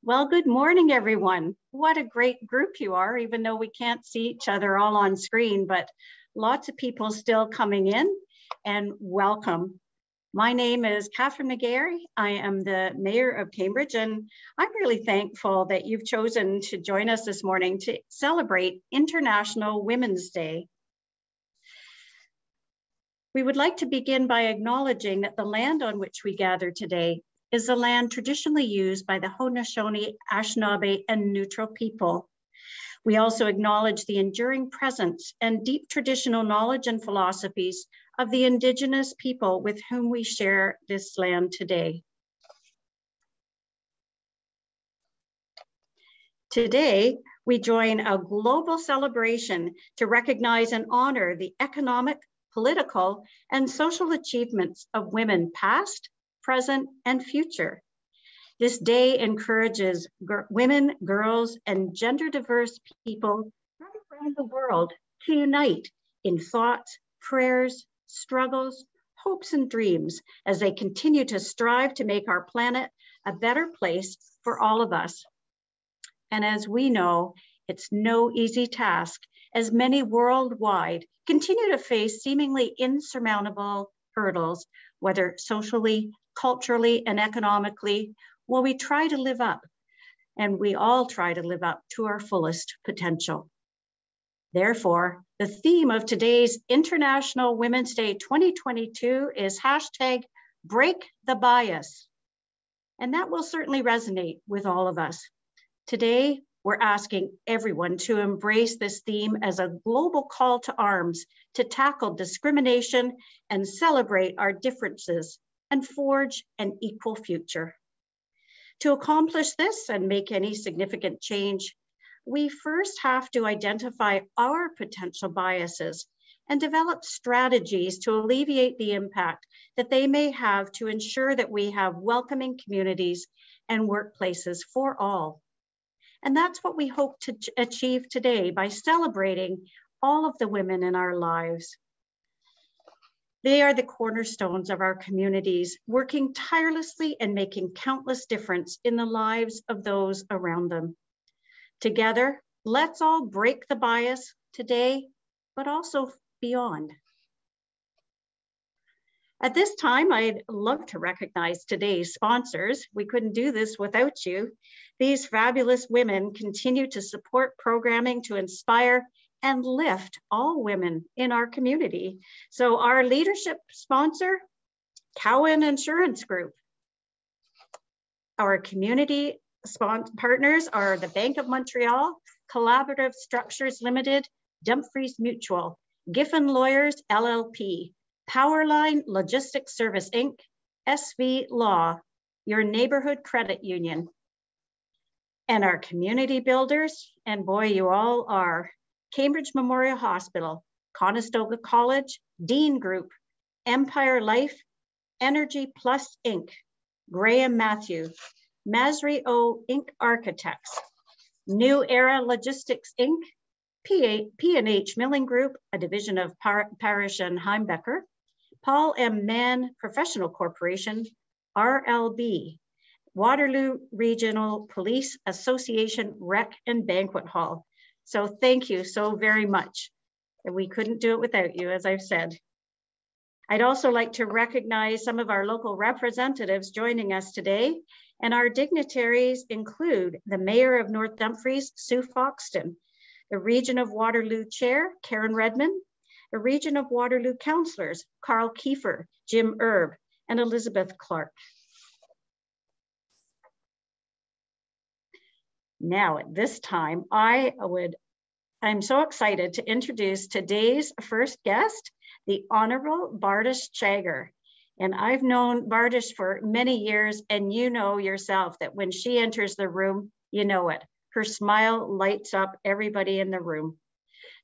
Well, good morning, everyone. What a great group you are, even though we can't see each other all on screen, but lots of people still coming in, and welcome. My name is Catherine McGarry. I am the Mayor of Cambridge, and I'm really thankful that you've chosen to join us this morning to celebrate International Women's Day. We would like to begin by acknowledging that the land on which we gather today is the land traditionally used by the Haudenosaunee, Anishinaabe, and Neutral people. We also acknowledge the enduring presence and deep traditional knowledge and philosophies of the Indigenous people with whom we share this land today. Today, we join a global celebration to recognize and honor the economic, political, and social achievements of women past, present, and future. This day encourages women, girls, and gender diverse people around the world to unite in thoughts, prayers, struggles, hopes, and dreams as they continue to strive to make our planet a better place for all of us. And as we know, it's no easy task, as many worldwide continue to face seemingly insurmountable hurdles, whether socially, culturally, and economically, while we try to live up, and we all try to live up to our fullest potential. Therefore, the theme of today's International Women's Day 2022 is hashtag Break the Bias. And that will certainly resonate with all of us. Today, we're asking everyone to embrace this theme as a global call to arms to tackle discrimination and celebrate our differences and forge an equal future. To accomplish this and make any significant change, we first have to identify our potential biases and develop strategies to alleviate the impact that they may have to ensure that we have welcoming communities and workplaces for all. And that's what we hope to achieve today by celebrating all of the women in our lives. They are the cornerstones of our communities, working tirelessly and making countless difference in the lives of those around them. Together, let's all break the bias today, but also beyond. At this time, I'd love to recognize today's sponsors. We couldn't do this without you. These fabulous women continue to support programming to inspire and lift all women in our community. So our leadership sponsor, Cowan Insurance Group. Our community partners are the Bank of Montreal, Collaborative Structures Limited, Dumfries Mutual, Giffen Lawyers LLP, Powerline Logistics Service Inc., SV Law, your neighborhood credit union. And our community builders, and boy, you all are, Cambridge Memorial Hospital, Conestoga College, Dean Group, Empire Life, Energy Plus Inc., Graham Matthew, Masri O Inc. Architects, New Era Logistics Inc., P&H Milling Group, a division of Parrish and Heimbecker, Paul M. Mann Professional Corporation, RLB, Waterloo Regional Police Association Rec and Banquet Hall. So thank you so very much. We couldn't do it without you, as I've said. I'd also like to recognize some of our local representatives joining us today, and our dignitaries include the Mayor of North Dumfries, Sue Foxton, the Region of Waterloo Chair, Karen Redmond, the Region of Waterloo Councillors, Carl Kiefer, Jim Erb, and Elizabeth Clark. Now at this time, I'm so excited to introduce today's first guest, the Honorable Bardish Chagger. And I've known Bardish for many years, and you know yourself that when she enters the room, you know it. Her smile lights up everybody in the room.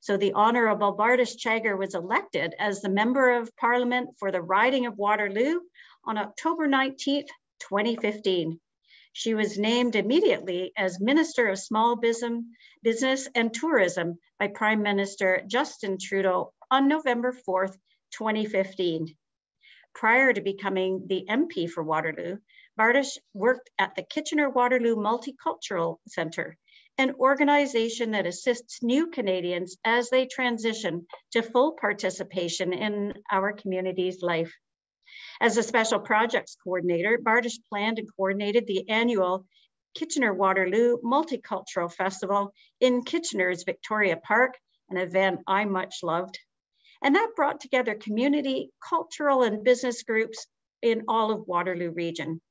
So the Honorable Bardish Chagger was elected as the Member of Parliament for the riding of Waterloo on October 19th, 2015. She was named immediately as Minister of Small Business and Tourism by Prime Minister Justin Trudeau on November 4th, 2015. Prior to becoming the MP for Waterloo, Bardish worked at the Kitchener-Waterloo Multicultural Centre, an organization that assists new Canadians as they transition to full participation in our community's life. As a special projects coordinator, Bardish planned and coordinated the annual Kitchener-Waterloo Multicultural Festival in Kitchener's Victoria Park, an event I much loved. And that brought together community, cultural, and business groups in all of Waterloo region.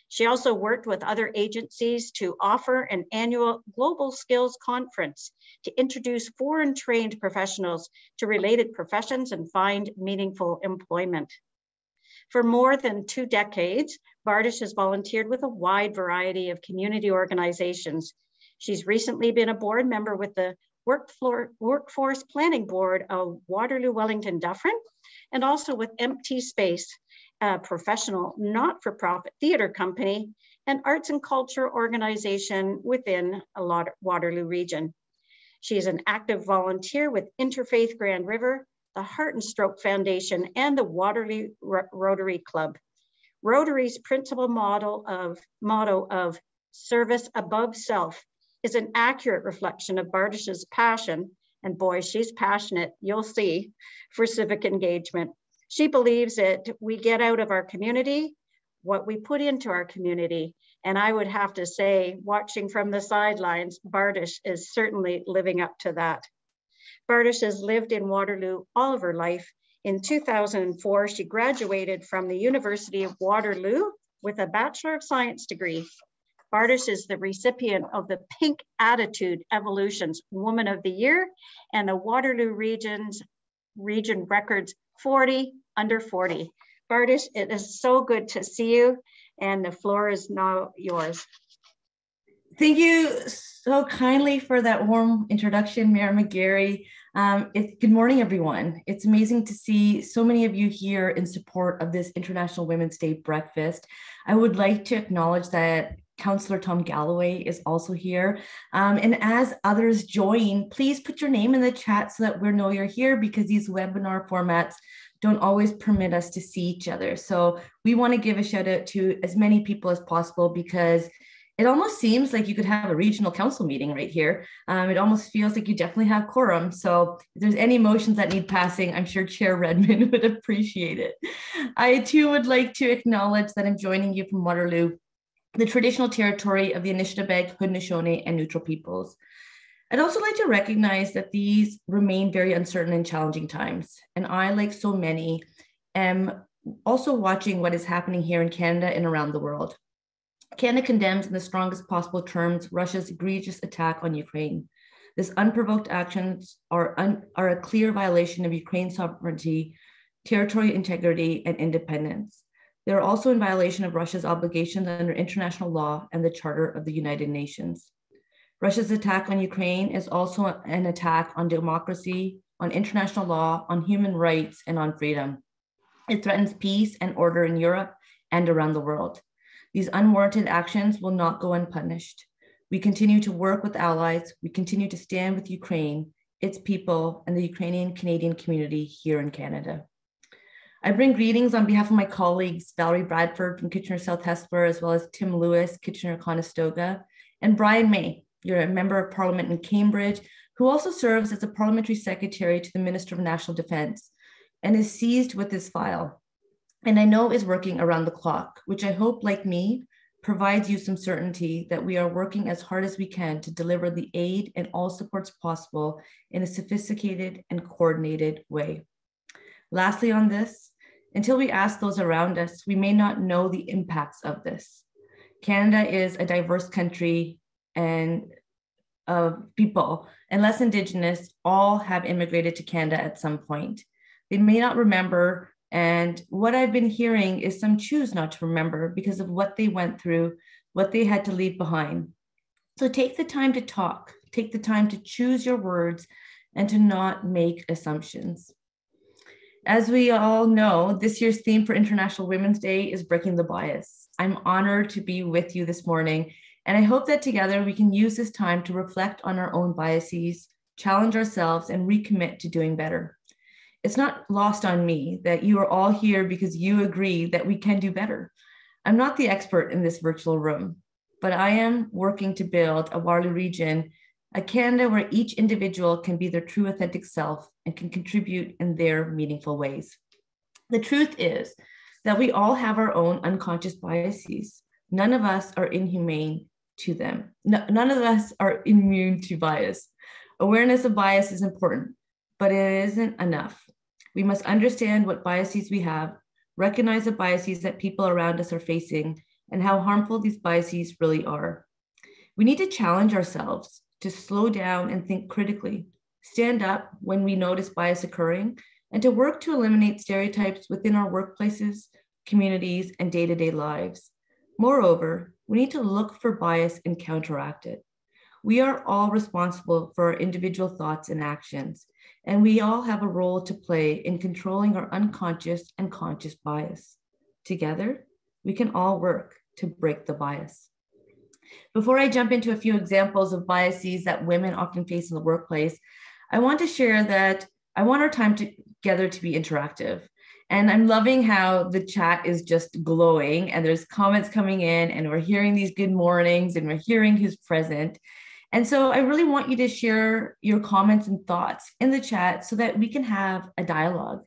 She also worked with other agencies to offer an annual Global Skills Conference to introduce foreign trained professionals to related professions and find meaningful employment. For more than 2 decades, Bardish has volunteered with a wide variety of community organizations. She's recently been a board member with the Workforce Planning Board of Waterloo Wellington Dufferin, and also with Empty Space, a professional not-for-profit theater company and arts and culture organization within a Waterloo region. She is an active volunteer with Interfaith Grand River, the Heart and Stroke Foundation, and the Waterloo Rotary Club. Rotary's principal motto of service above self is an accurate reflection of Bardish's passion, and boy, she's passionate, you'll see, for civic engagement. She believes that we get out of our community what we put into our community. And I would have to say, watching from the sidelines, Bardish is certainly living up to that. Bardish has lived in Waterloo all of her life. In 2004, she graduated from the University of Waterloo with a Bachelor of Science degree. Bardish is the recipient of the Pink Attitude Evolution's Woman of the Year and the Waterloo Region Records 40 under 40. Bardish, it is so good to see you, and the floor is now yours. Thank you so kindly for that warm introduction, Mayor McGarry. Good morning, everyone. It's amazing to see so many of you here in support of this International Women's Day breakfast. I would like to acknowledge that Councillor Tom Galloway is also here. And as others join, please put your name in the chat so that we know you're here, because these webinar formats don't always permit us to see each other. So we want to give a shout out to as many people as possible, because it almost seems like you could have a regional council meeting right here. It almost feels like you definitely have quorum. So if there's any motions that need passing, I'm sure Chair Redmond would appreciate it. I too would like to acknowledge that I'm joining you from Waterloo, the traditional territory of the Anishinaabe, Haudenosaunee, and Neutral peoples. I'd also like to recognize that these remain very uncertain and challenging times. And I, like so many, am also watching what is happening here in Canada and around the world. Canada condemns in the strongest possible terms Russia's egregious attack on Ukraine. This unprovoked actions are a clear violation of Ukraine's sovereignty, territorial integrity, and independence. They are also in violation of Russia's obligations under international law and the Charter of the United Nations. Russia's attack on Ukraine is also an attack on democracy, on international law, on human rights, and on freedom. It threatens peace and order in Europe and around the world. These unwarranted actions will not go unpunished. We continue to work with allies. We continue to stand with Ukraine, its people, and the Ukrainian Canadian community here in Canada. I bring greetings on behalf of my colleagues, Valerie Bradford from Kitchener South Hespeler, as well as Tim Lewis, Kitchener-Conestoga, and Brian May, you're a member of Parliament in Cambridge, who also serves as a parliamentary secretary to the Minister of National Defence and is seized with this file. And I know is working around the clock, which I hope, like me, provides you some certainty that we are working as hard as we can to deliver the aid and all supports possible in a sophisticated and coordinated way. Lastly on this, until we ask those around us, we may not know the impacts of this. Canada is a diverse country, and people, unless Indigenous, all have immigrated to Canada at some point. They may not remember, and what I've been hearing is some choose not to remember because of what they went through, what they had to leave behind. So take the time to talk, take the time to choose your words, and to not make assumptions. As we all know, this year's theme for International Women's Day is Breaking the Bias. I'm honored to be with you this morning, and I hope that together we can use this time to reflect on our own biases, challenge ourselves, and recommit to doing better. It's not lost on me that you are all here because you agree that we can do better. I'm not the expert in this virtual room, but I am working to build a Waterloo region, a Canada where each individual can be their true authentic self and can contribute in their meaningful ways. The truth is that we all have our own unconscious biases. None of us are inhumane to them. None of us are immune to bias. Awareness of bias is important, but it isn't enough. We must understand what biases we have, recognize the biases that people around us are facing, and how harmful these biases really are. We need to challenge ourselves to slow down and think critically, stand up when we notice bias occurring, and to work to eliminate stereotypes within our workplaces, communities, and day-to-day lives. Moreover, we need to look for bias and counteract it. We are all responsible for our individual thoughts and actions, and we all have a role to play in controlling our unconscious and conscious bias. Together, we can all work to break the bias. Before I jump into a few examples of biases that women often face in the workplace, I want to share that I want our time together to be interactive. And I'm loving how the chat is just glowing and there's comments coming in and we're hearing these good mornings and we're hearing who's present. And so I really want you to share your comments and thoughts in the chat so that we can have a dialogue.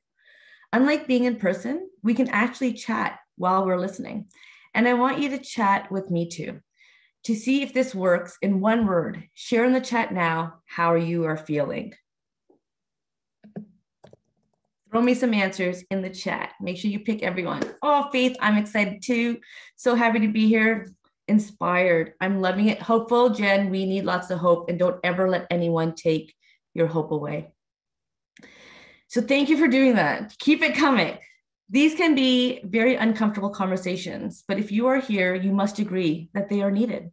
Unlike being in person, we can actually chat while we're listening. And I want you to chat with me too. To see if this works, in one word, share in the chat now how you are feeling. Throw me some answers in the chat. Make sure you pick everyone. Oh, Faith, I'm excited too. So happy to be here. Inspired. I'm loving it. Hopeful. Jen, we need lots of hope and don't ever let anyone take your hope away. So thank you for doing that. Keep it coming. These can be very uncomfortable conversations, but if you are here, you must agree that they are needed.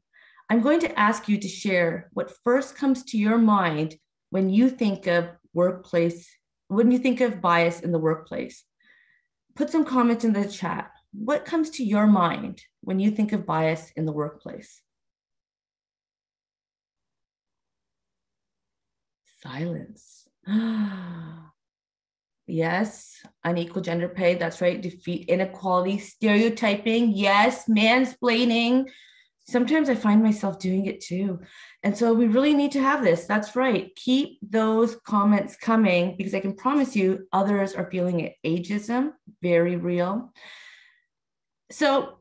I'm going to ask you to share what first comes to your mind when you think of workplace, when you think of bias in the workplace. Put some comments in the chat. What comes to your mind when you think of bias in the workplace? Silence. Yes, unequal gender pay. That's right. Defeat inequality, stereotyping. Yes, mansplaining. Sometimes I find myself doing it too. And so we really need to have this. That's right. Keep those comments coming because I can promise you others are feeling it. Ageism, very real. So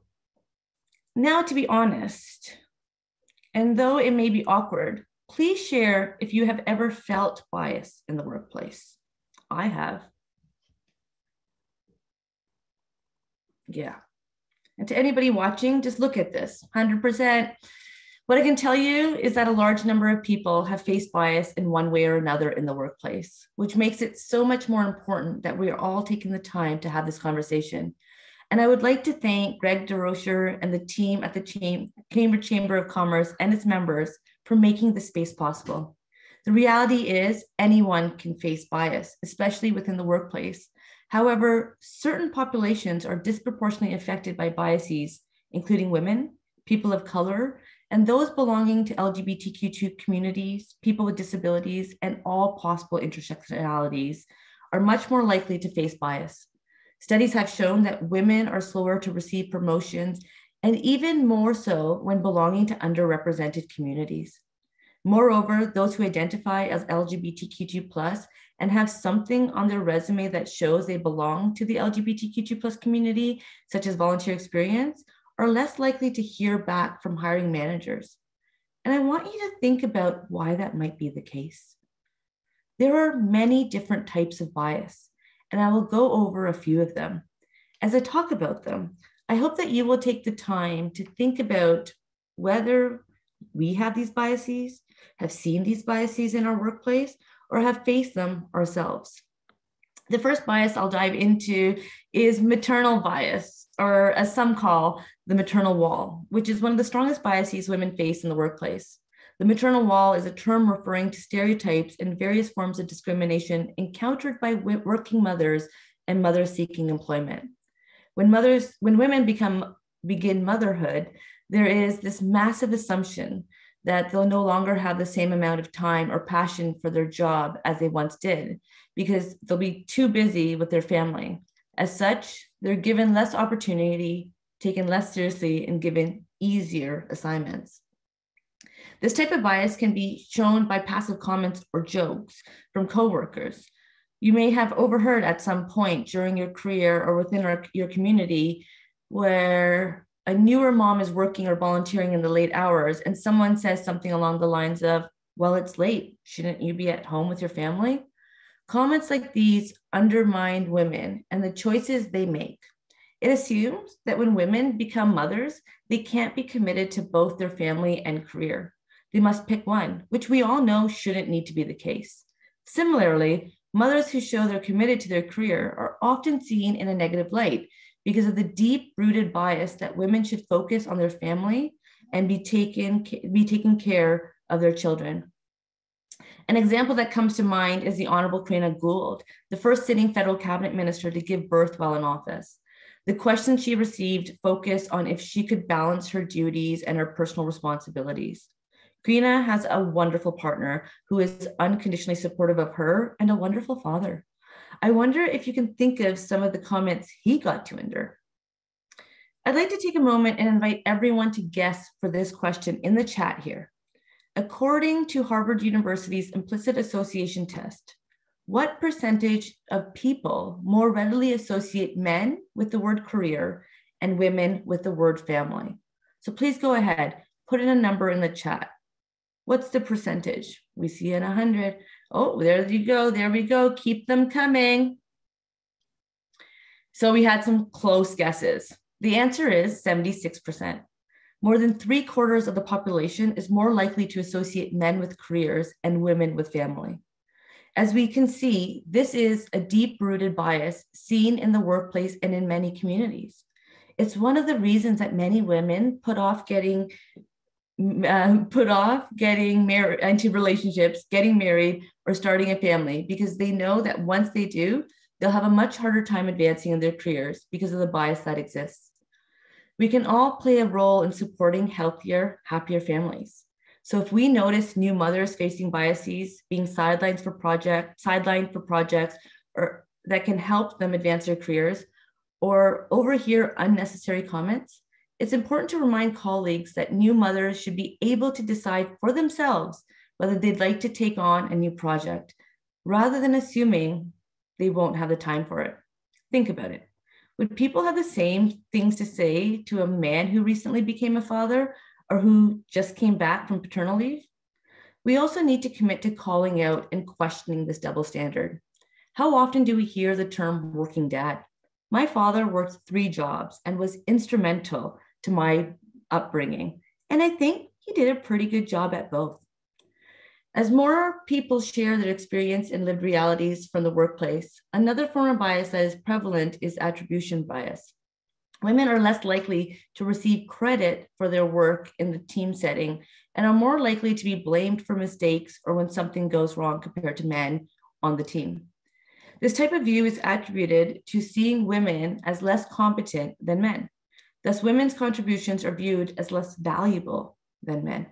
now, to be honest, and though it may be awkward, please share if you have ever felt bias in the workplace. I have. Yeah. And to anybody watching, just look at this, 100%. What I can tell you is that a large number of people have faced bias in one way or another in the workplace, which makes it so much more important that we are all taking the time to have this conversation. And I would like to thank Greg DeRocher and the team at the Cambridge Chamber of Commerce and its members for making this space possible. The reality is anyone can face bias, especially within the workplace. However, certain populations are disproportionately affected by biases, including women, people of color, and those belonging to LGBTQ2 communities, people with disabilities, and all possible intersectionalities are much more likely to face bias. Studies have shown that women are slower to receive promotions, and even more so when belonging to underrepresented communities. Moreover, those who identify as LGBTQ2+ and have something on their resume that shows they belong to the LGBTQ2+ community, such as volunteer experience, are less likely to hear back from hiring managers. And I want you to think about why that might be the case. There are many different types of bias, and I will go over a few of them. As I talk about them, I hope that you will take the time to think about whether we have these biases, have seen these biases in our workplace, or have faced them ourselves. The first bias I'll dive into is maternal bias, or as some call the maternal wall, which is one of the strongest biases women face in the workplace. The maternal wall is a term referring to stereotypes and various forms of discrimination encountered by working mothers and mothers seeking employment. When women begin motherhood, there is this massive assumption that they'll no longer have the same amount of time or passion for their job as they once did, because they'll be too busy with their family. As such, they're given less opportunity taken less seriously, and given easier assignments. This type of bias can be shown by passive comments or jokes from coworkers. You may have overheard at some point during your career or within your community where a newer mom is working or volunteering in the late hours and someone says something along the lines of, well, it's late. Shouldn't you be at home with your family? Comments like these undermine women and the choices they make. It assumes that when women become mothers, they can't be committed to both their family and career. They must pick one, which we all know shouldn't need to be the case. Similarly, mothers who show they're committed to their career are often seen in a negative light because of the deep-rooted bias that women should focus on their family and be taking care of their children. An example that comes to mind is the Honorable Karina Gould, the first sitting federal cabinet minister to give birth while in office. The questions she received focused on if she could balance her duties and her personal responsibilities. Karina has a wonderful partner who is unconditionally supportive of her and a wonderful father. I wonder if you can think of some of the comments he got to endure. I'd like to take a moment and invite everyone to guess for this question in the chat here. According to Harvard University's implicit association test, what percentage of people more readily associate men with the word career and women with the word family? So please go ahead, put in a number in the chat. What's the percentage? We see it 100. Oh, there you go. There we go. Keep them coming. So we had some close guesses. The answer is 76%. More than 3/4 of the population is more likely to associate men with careers and women with family. As we can see, this is a deep-rooted bias seen in the workplace and in many communities. It's one of the reasons that many women put off getting married into relationships, getting married, or starting a family, because they know that once they do, they'll have a much harder time advancing in their careers because of the bias that exists. We can all play a role in supporting healthier, happier families. So if we notice new mothers facing biases, being sidelined for projects, or that can help them advance their careers, or overhear unnecessary comments, it's important to remind colleagues that new mothers should be able to decide for themselves whether they'd like to take on a new project, rather than assuming they won't have the time for it. Think about it. Would people have the same things to say to a man who recently became a father or who just came back from paternal leave? We also need to commit to calling out and questioning this double standard. How often do we hear the term working dad? My father worked 3 jobs and was instrumental to my upbringing, and I think he did a pretty good job at both. As more people share their experience and lived realities from the workplace, another form of bias that is prevalent is attribution bias. Women are less likely to receive credit for their work in the team setting and are more likely to be blamed for mistakes or when something goes wrong compared to men on the team. This type of view is attributed to seeing women as less competent than men. Thus, women's contributions are viewed as less valuable than men.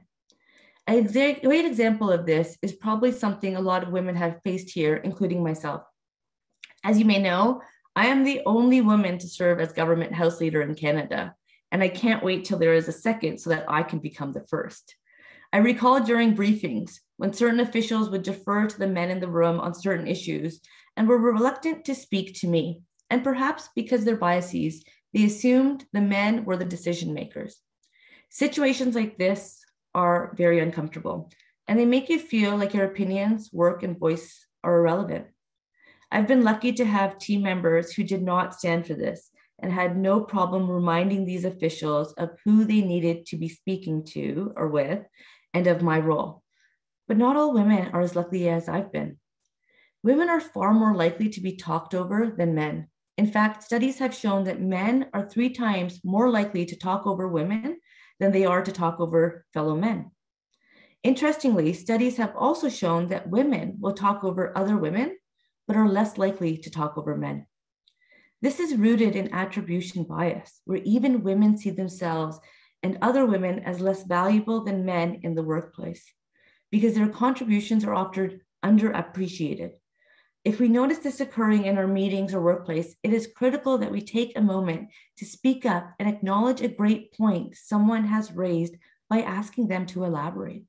A great example of this is probably something a lot of women have faced here, including myself. As you may know, I am the only woman to serve as government house leader in Canada, and I can't wait till there is a second so that I can become the first. I recall during briefings when certain officials would defer to the men in the room on certain issues and were reluctant to speak to me, and perhaps because their biases, they assumed the men were the decision makers. Situations like this are very uncomfortable, and they make you feel like your opinions, work, and voice are irrelevant. I've been lucky to have team members who did not stand for this and had no problem reminding these officials of who they needed to be speaking to or with and of my role. But not all women are as lucky as I've been. Women are far more likely to be talked over than men. In fact, studies have shown that men are 3 times more likely to talk over women than they are to talk over fellow men. Interestingly, studies have also shown that women will talk over other women, but are less likely to talk over men. This is rooted in attribution bias, where even women see themselves and other women as less valuable than men in the workplace, because their contributions are often underappreciated. If we notice this occurring in our meetings or workplace, it is critical that we take a moment to speak up and acknowledge a great point someone has raised by asking them to elaborate.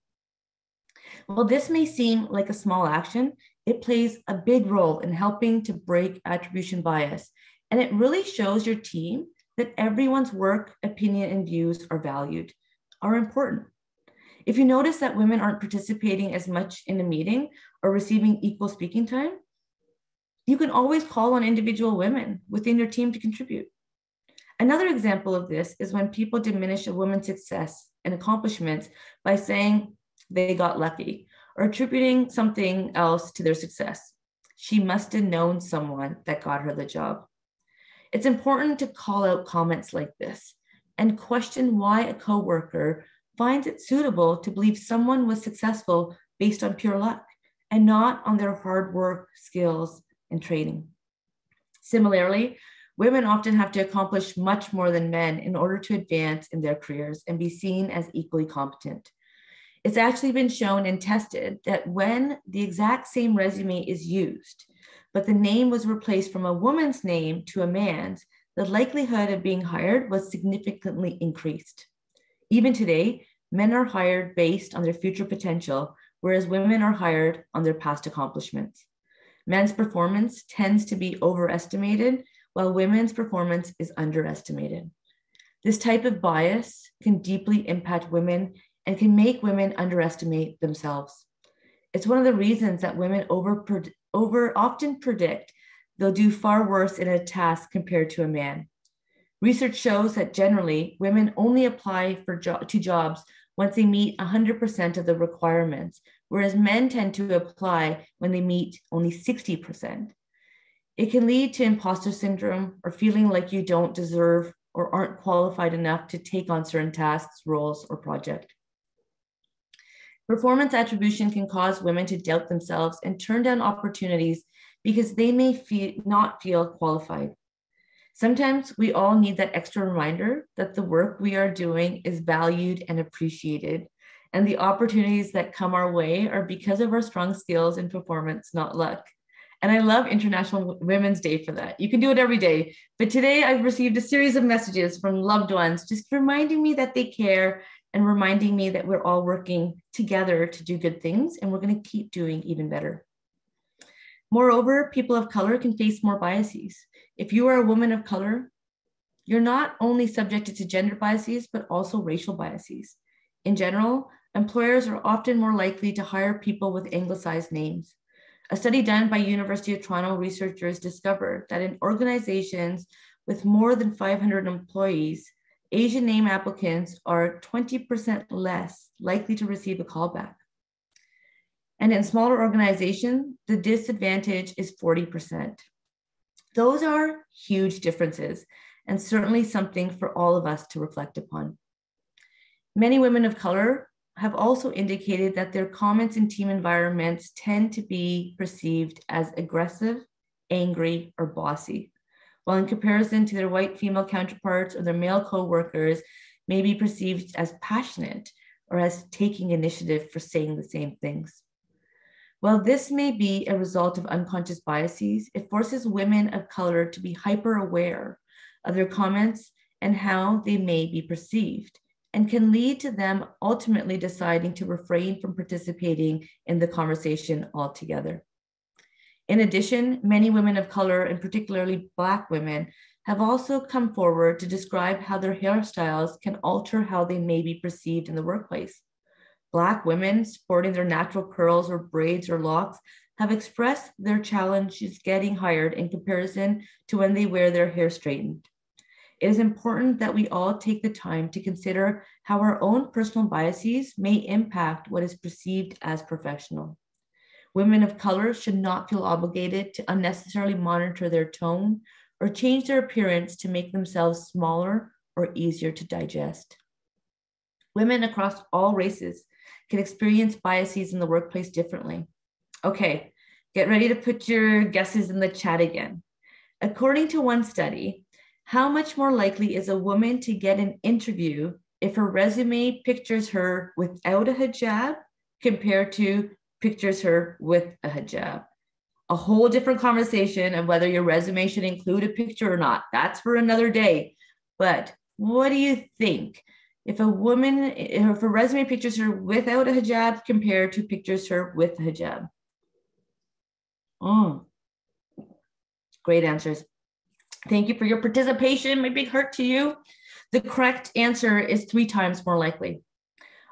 While this may seem like a small action, it plays a big role in helping to break attribution bias. And it really shows your team that everyone's work, opinion, and views are valued, are important. If you notice that women aren't participating as much in a meeting or receiving equal speaking time, you can always call on individual women within your team to contribute. Another example of this is when people diminish a woman's success and accomplishments by saying they got lucky or attributing something else to their success. She must have known someone that got her the job. It's important to call out comments like this and question why a coworker finds it suitable to believe someone was successful based on pure luck and not on their hard work, skills, and training. Similarly, women often have to accomplish much more than men in order to advance in their careers and be seen as equally competent. It's actually been shown and tested that when the exact same resume is used, but the name was replaced from a woman's name to a man's, the likelihood of being hired was significantly increased. Even today, men are hired based on their future potential, whereas women are hired on their past accomplishments. Men's performance tends to be overestimated, while women's performance is underestimated. This type of bias can deeply impact women and can make women underestimate themselves. It's one of the reasons that women often predict they'll do far worse in a task compared to a man. Research shows that generally women only apply to jobs once they meet 100% of the requirements, whereas men tend to apply when they meet only 60%. It can lead to imposter syndrome or feeling like you don't deserve or aren't qualified enough to take on certain tasks, roles, or projects. Performance attribution can cause women to doubt themselves and turn down opportunities because they may not feel qualified. Sometimes we all need that extra reminder that the work we are doing is valued and appreciated, and the opportunities that come our way are because of our strong skills and performance, not luck. And I love International Women's Day for that. You can do it every day. But today I've received a series of messages from loved ones just reminding me that they care and reminding me that we're all working together to do good things, and we're going to keep doing even better. Moreover, people of color can face more biases. If you are a woman of color, you're not only subjected to gender biases, but also racial biases. In general, employers are often more likely to hire people with anglicized names. A study done by University of Toronto researchers discovered that in organizations with more than 500 employees, Asian name applicants are 20% less likely to receive a callback. And in smaller organizations, the disadvantage is 40%. Those are huge differences and certainly something for all of us to reflect upon. Many women of color have also indicated that their comments in team environments tend to be perceived as aggressive, angry, or bossy, while in comparison to their white female counterparts or their male co-workers may be perceived as passionate or as taking initiative for saying the same things. While this may be a result of unconscious biases, it forces women of color to be hyper-aware of their comments and how they may be perceived, and can lead to them ultimately deciding to refrain from participating in the conversation altogether. In addition, many women of color, and particularly Black women, have also come forward to describe how their hairstyles can alter how they may be perceived in the workplace. Black women sporting their natural curls or braids or locks have expressed their challenges getting hired in comparison to when they wear their hair straightened. It is important that we all take the time to consider how our own personal biases may impact what is perceived as professional. Women of color should not feel obligated to unnecessarily monitor their tone or change their appearance to make themselves smaller or easier to digest. Women across all races can experience biases in the workplace differently. Okay, get ready to put your guesses in the chat again. According to one study, how much more likely is a woman to get an interview if her resume pictures her without a hijab compared to pictures her with a hijab? A whole different conversation of whether your resume should include a picture or not. That's for another day. But what do you think? If a resume pictures her without a hijab compared to pictures her with a hijab? Oh, great answers. Thank you for your participation. My big heart to you. The correct answer is 3 times more likely.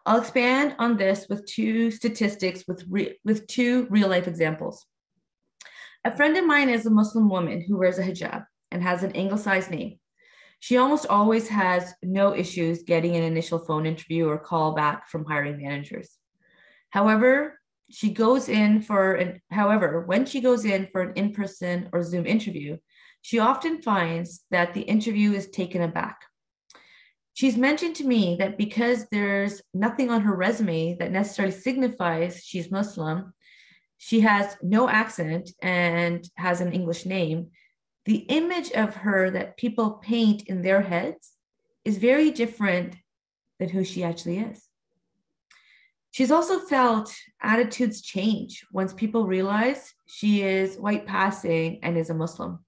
I'll expand on this with 2 statistics with 2 real life examples. A friend of mine is a Muslim woman who wears a hijab and has an anglicized name. She almost always has no issues getting an initial phone interview or call back from hiring managers. However, when she goes in for an in-person or Zoom interview, she often finds that the interview is taken aback. She's mentioned to me that because there's nothing on her resume that necessarily signifies she's Muslim, she has no accent and has an English name, the image of her that people paint in their heads is very different than who she actually is. She's also felt attitudes change once people realize she is white passing and is a Muslim.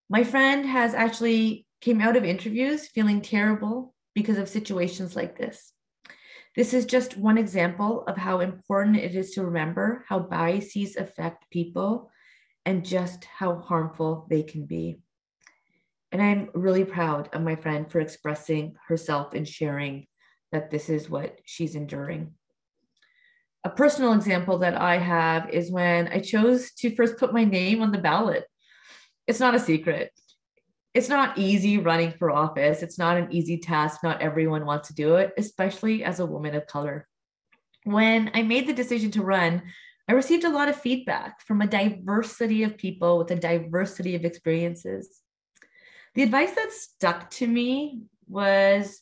My friend has actually came out of interviews feeling terrible because of situations like this. This is just one example of how important it is to remember how biases affect people and just how harmful they can be. And I'm really proud of my friend for expressing herself and sharing that this is what she's enduring. A personal example that I have is when I chose to first put my name on the ballot. It's not a secret. It's not easy running for office. It's not an easy task. Not everyone wants to do it, especially as a woman of color. When I made the decision to run, I received a lot of feedback from a diversity of people with a diversity of experiences. The advice that stuck to me was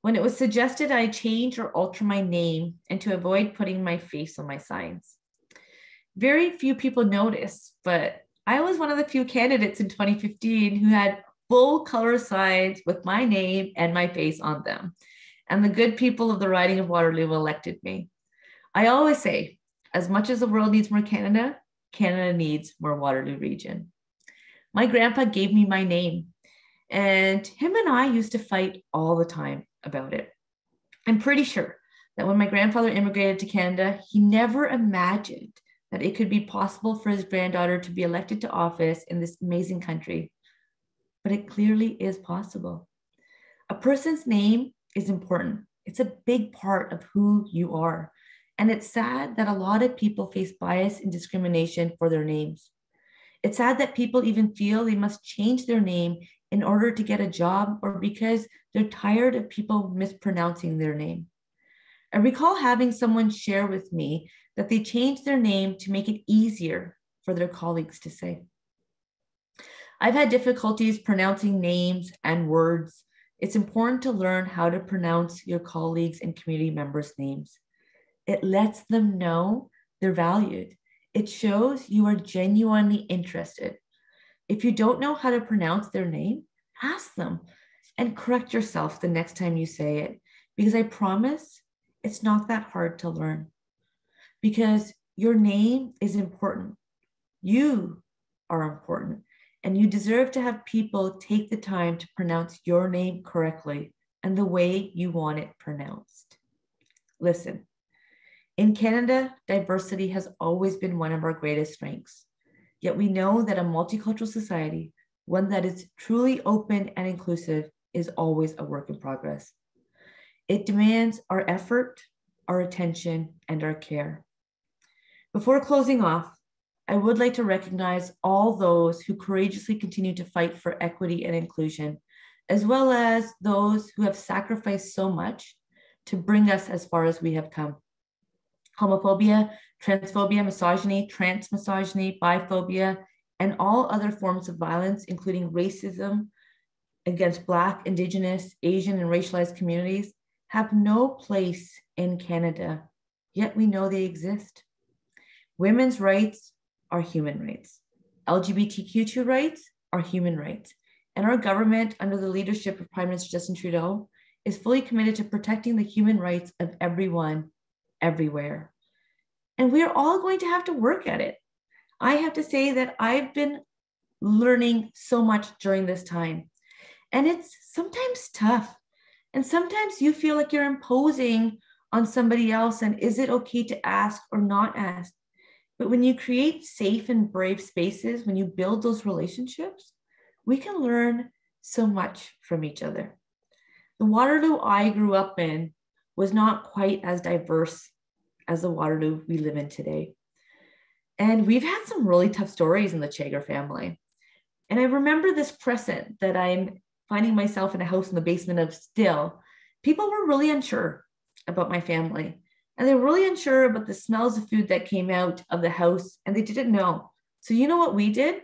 when it was suggested I change or alter my name and to avoid putting my face on my signs. Very few people noticed, but I was one of the few candidates in 2015 who had full color signs with my name and my face on them. And the good people of the riding of Waterloo elected me. I always say, as much as the world needs more Canada, Canada needs more Waterloo region. My grandpa gave me my name, and him and I used to fight all the time about it. I'm pretty sure that when my grandfather immigrated to Canada, he never imagined that it could be possible for his granddaughter to be elected to office in this amazing country. But it clearly is possible. A person's name is important. It's a big part of who you are. And it's sad that a lot of people face bias and discrimination for their names. It's sad that people even feel they must change their name in order to get a job or because they're tired of people mispronouncing their name. I recall having someone share with me that they changed their name to make it easier for their colleagues to say. I've had difficulties pronouncing names and words. It's important to learn how to pronounce your colleagues and community members' names. It lets them know they're valued. It shows you are genuinely interested. If you don't know how to pronounce their name, ask them and correct yourself the next time you say it, because I promise it's not that hard to learn. Because your name is important. You are important, and you deserve to have people take the time to pronounce your name correctly and the way you want it pronounced. Listen, in Canada, diversity has always been one of our greatest strengths. Yet we know that a multicultural society, one that is truly open and inclusive, is always a work in progress. It demands our effort, our attention, and our care. Before closing off, I would like to recognize all those who courageously continue to fight for equity and inclusion, as well as those who have sacrificed so much to bring us as far as we have come. Homophobia, transphobia, misogyny, trans misogyny, biphobia, and all other forms of violence, including racism against Black, Indigenous, Asian, and racialized communities, have no place in Canada, yet we know they exist. Women's rights are human rights. LGBTQ2 rights are human rights. And our government, under the leadership of Prime Minister Justin Trudeau, is fully committed to protecting the human rights of everyone, everywhere. And we are all going to have to work at it. I have to say that I've been learning so much during this time. And it's sometimes tough. And sometimes you feel like you're imposing on somebody else. And is it okay to ask or not ask? But when you create safe and brave spaces, when you build those relationships, we can learn so much from each other. The Waterloo I grew up in was not quite as diverse as the Waterloo we live in today. And we've had some really tough stories in the Chager family. And I remember this present that I'm finding myself in a house in the basement of still. People were really unsure about my family. And they were really unsure about the smells of food that came out of the house, and they didn't know. So you know what we did?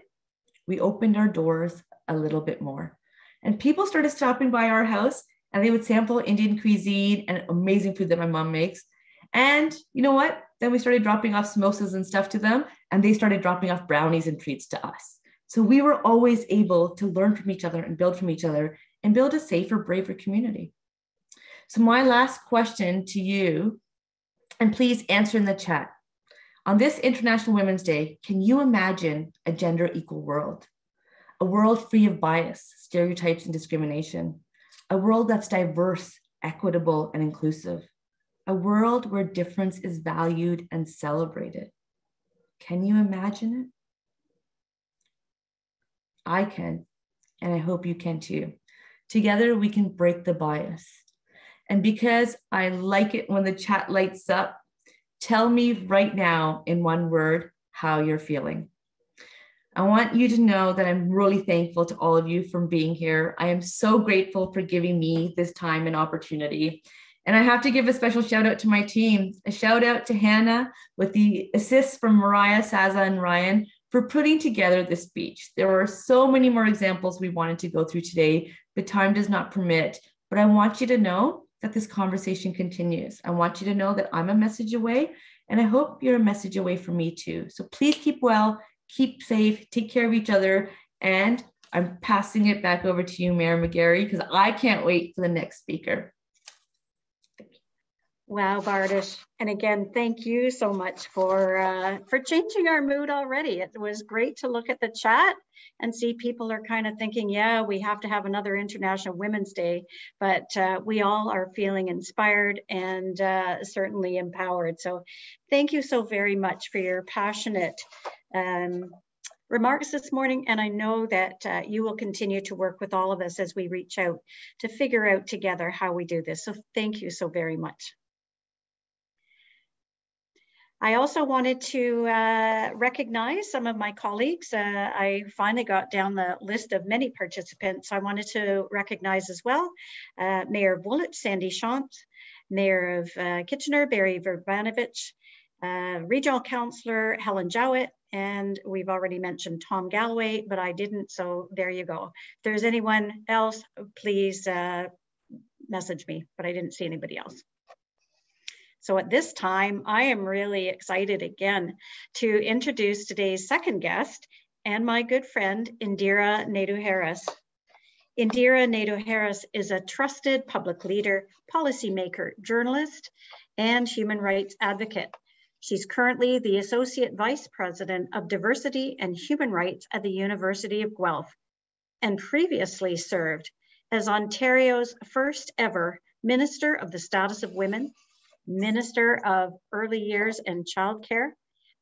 We opened our doors a little bit more. And people started stopping by our house, and they would sample Indian cuisine and amazing food that my mom makes. And you know what? Then we started dropping off samosas and stuff to them, and they started dropping off brownies and treats to us. So we were always able to learn from each other and build from each other and build a safer, braver community. So my last question to you, and please answer in the chat. On this International Women's Day, can you imagine a gender equal world? A world free of bias, stereotypes, and discrimination. A world that's diverse, equitable, and inclusive. A world where difference is valued and celebrated. Can you imagine it? I can, and I hope you can too. Together, we can break the bias. And because I like it when the chat lights up, tell me right now in one word how you're feeling. I want you to know that I'm really thankful to all of you for being here. I am so grateful for giving me this time and opportunity. And I have to give a special shout out to my team. A shout out to Hannah with the assists from Mariah, Saza, and Ryan for putting together this speech. There were so many more examples we wanted to go through today, but time does not permit. But I want you to know that this conversation continues. I want you to know that I'm a message away, and I hope you're a message away from me too. So please keep well, keep safe, take care of each other, and I'm passing it back over to you, Mayor McGarry, because I can't wait for the next speaker. Wow, Bardish. And again, thank you so much for changing our mood already. It was great to look at the chat and see people are kind of thinking, yeah, we have to have another International Women's Day, but we all are feeling inspired and certainly empowered. So thank you so very much for your passionate remarks this morning. And I know that you will continue to work with all of us as we reach out to figure out together how we do this. So thank you so very much. I also wanted to recognize some of my colleagues. I finally got down the list of many participants. I wanted to recognize as well Mayor of Woolwich, Sandy Shant, Mayor of Kitchener, Barry Verbanovich, Regional Councillor Helen Jowett, and we've already mentioned Tom Galloway, but I didn't, so there you go. If there's anyone else, please message me, but I didn't see anybody else. So at this time, I am really excited again to introduce today's second guest and my good friend, Indira Naidoo-Harris. Indira Naidoo-Harris is a trusted public leader, policymaker, journalist, and human rights advocate. She's currently the Associate Vice President of Diversity and Human Rights at the University of Guelph, and previously served as Ontario's first ever Minister of the Status of Women, Minister of Early Years and Childcare,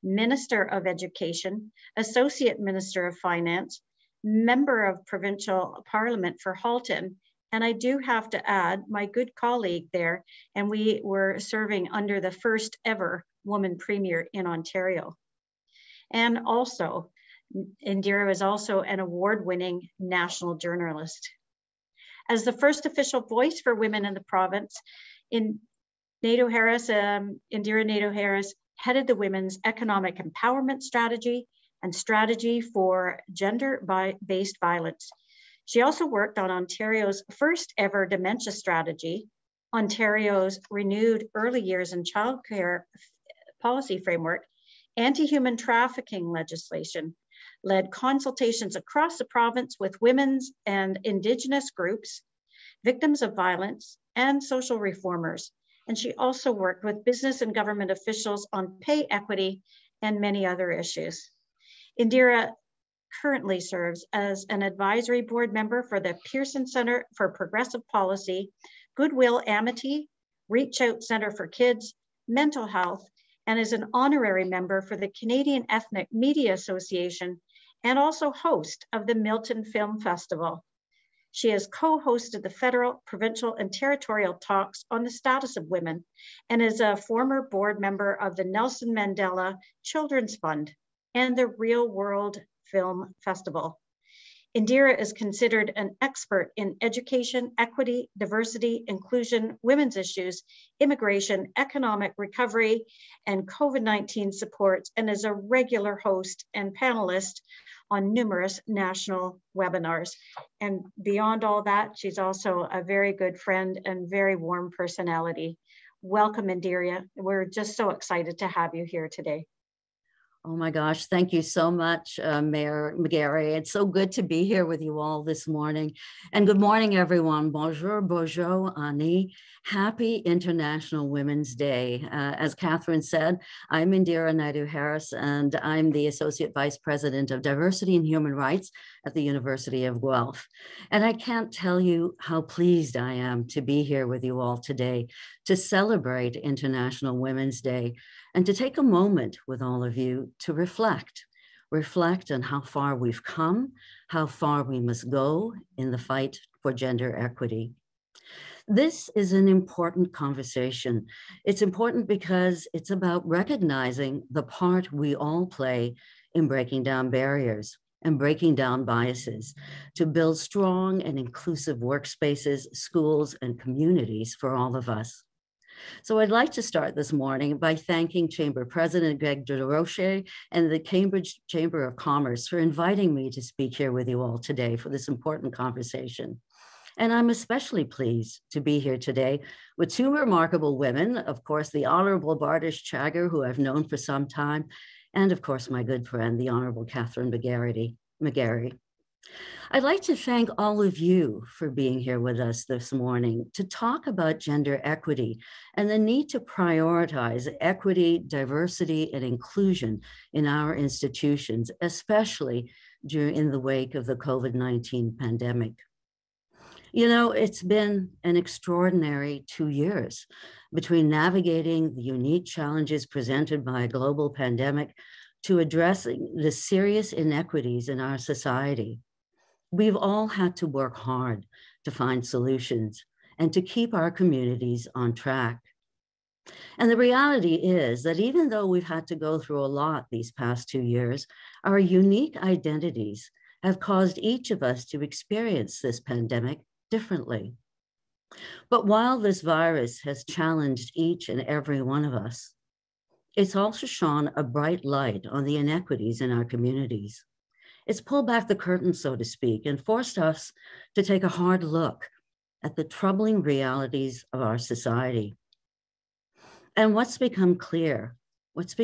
Minister of Education, Associate Minister of Finance, Member of Provincial Parliament for Halton, and I do have to add my good colleague there, and we were serving under the first ever woman Premier in Ontario. And also, Indira is also an award-winning national journalist. As the first official voice for women in the province, Indira Naidoo-Harris headed the Women's Economic Empowerment Strategy and Strategy for Gender-Based Violence. She also worked on Ontario's first ever dementia strategy, Ontario's renewed early years and childcare policy framework, anti-human trafficking legislation, led consultations across the province with women's and Indigenous groups, victims of violence, and social reformers. And she also worked with business and government officials on pay equity and many other issues. Indira currently serves as an advisory board member for the Pearson Center for Progressive Policy, Goodwill Amity, Reach Out Center for Kids, Mental Health, and is an honorary member for the Canadian Ethnic Media Association and also host of the Milton Film Festival. She has co-hosted the federal, provincial, and territorial talks on the status of women and is a former board member of the Nelson Mandela Children's Fund and the Real World Film Festival. Indira is considered an expert in education, equity, diversity, inclusion, women's issues, immigration, economic recovery, and COVID-19 supports, and is a regular host and panelist on numerous national webinars. And beyond all that, she's also a very good friend and very warm personality. Welcome, Indira. We're just so excited to have you here today. Oh my gosh, thank you so much, Mayor McGarry. It's so good to be here with you all this morning. And good morning, everyone. Bonjour, bonjour, Ani. Happy International Women's Day. As Catherine said, I'm Indira Naidu-Harris, and I'm the Associate Vice President of Diversity and Human Rights at the University of Guelph. And I can't tell you how pleased I am to be here with you all today to celebrate International Women's Day and to take a moment with all of you to reflect on how far we've come, how far we must go in the fight for gender equity. This is an important conversation. It's important because it's about recognizing the part we all play in breaking down barriers and breaking down biases to build strong and inclusive workspaces, schools, and communities for all of us. So I'd like to start this morning by thanking Chamber President Greg DeRoche and the Cambridge Chamber of Commerce for inviting me to speak here with you all today for this important conversation. And I'm especially pleased to be here today with two remarkable women, of course, the Honorable Bardish Chagger, who I've known for some time, and of course, my good friend, the Honorable Catherine McGarry. I'd like to thank all of you for being here with us this morning to talk about gender equity and the need to prioritize equity, diversity, and inclusion in our institutions, especially in the wake of the COVID-19 pandemic. You know, it's been an extraordinary 2 years between navigating the unique challenges presented by a global pandemic to addressing the serious inequities in our society. We've all had to work hard to find solutions and to keep our communities on track. And the reality is that even though we've had to go through a lot these past 2 years, our unique identities have caused each of us to experience this pandemic differently. But while this virus has challenged each and every one of us, it's also shone a bright light on the inequities in our communities. It's pulled back the curtain, so to speak, and forced us to take a hard look at the troubling realities of our society. And what's become clear is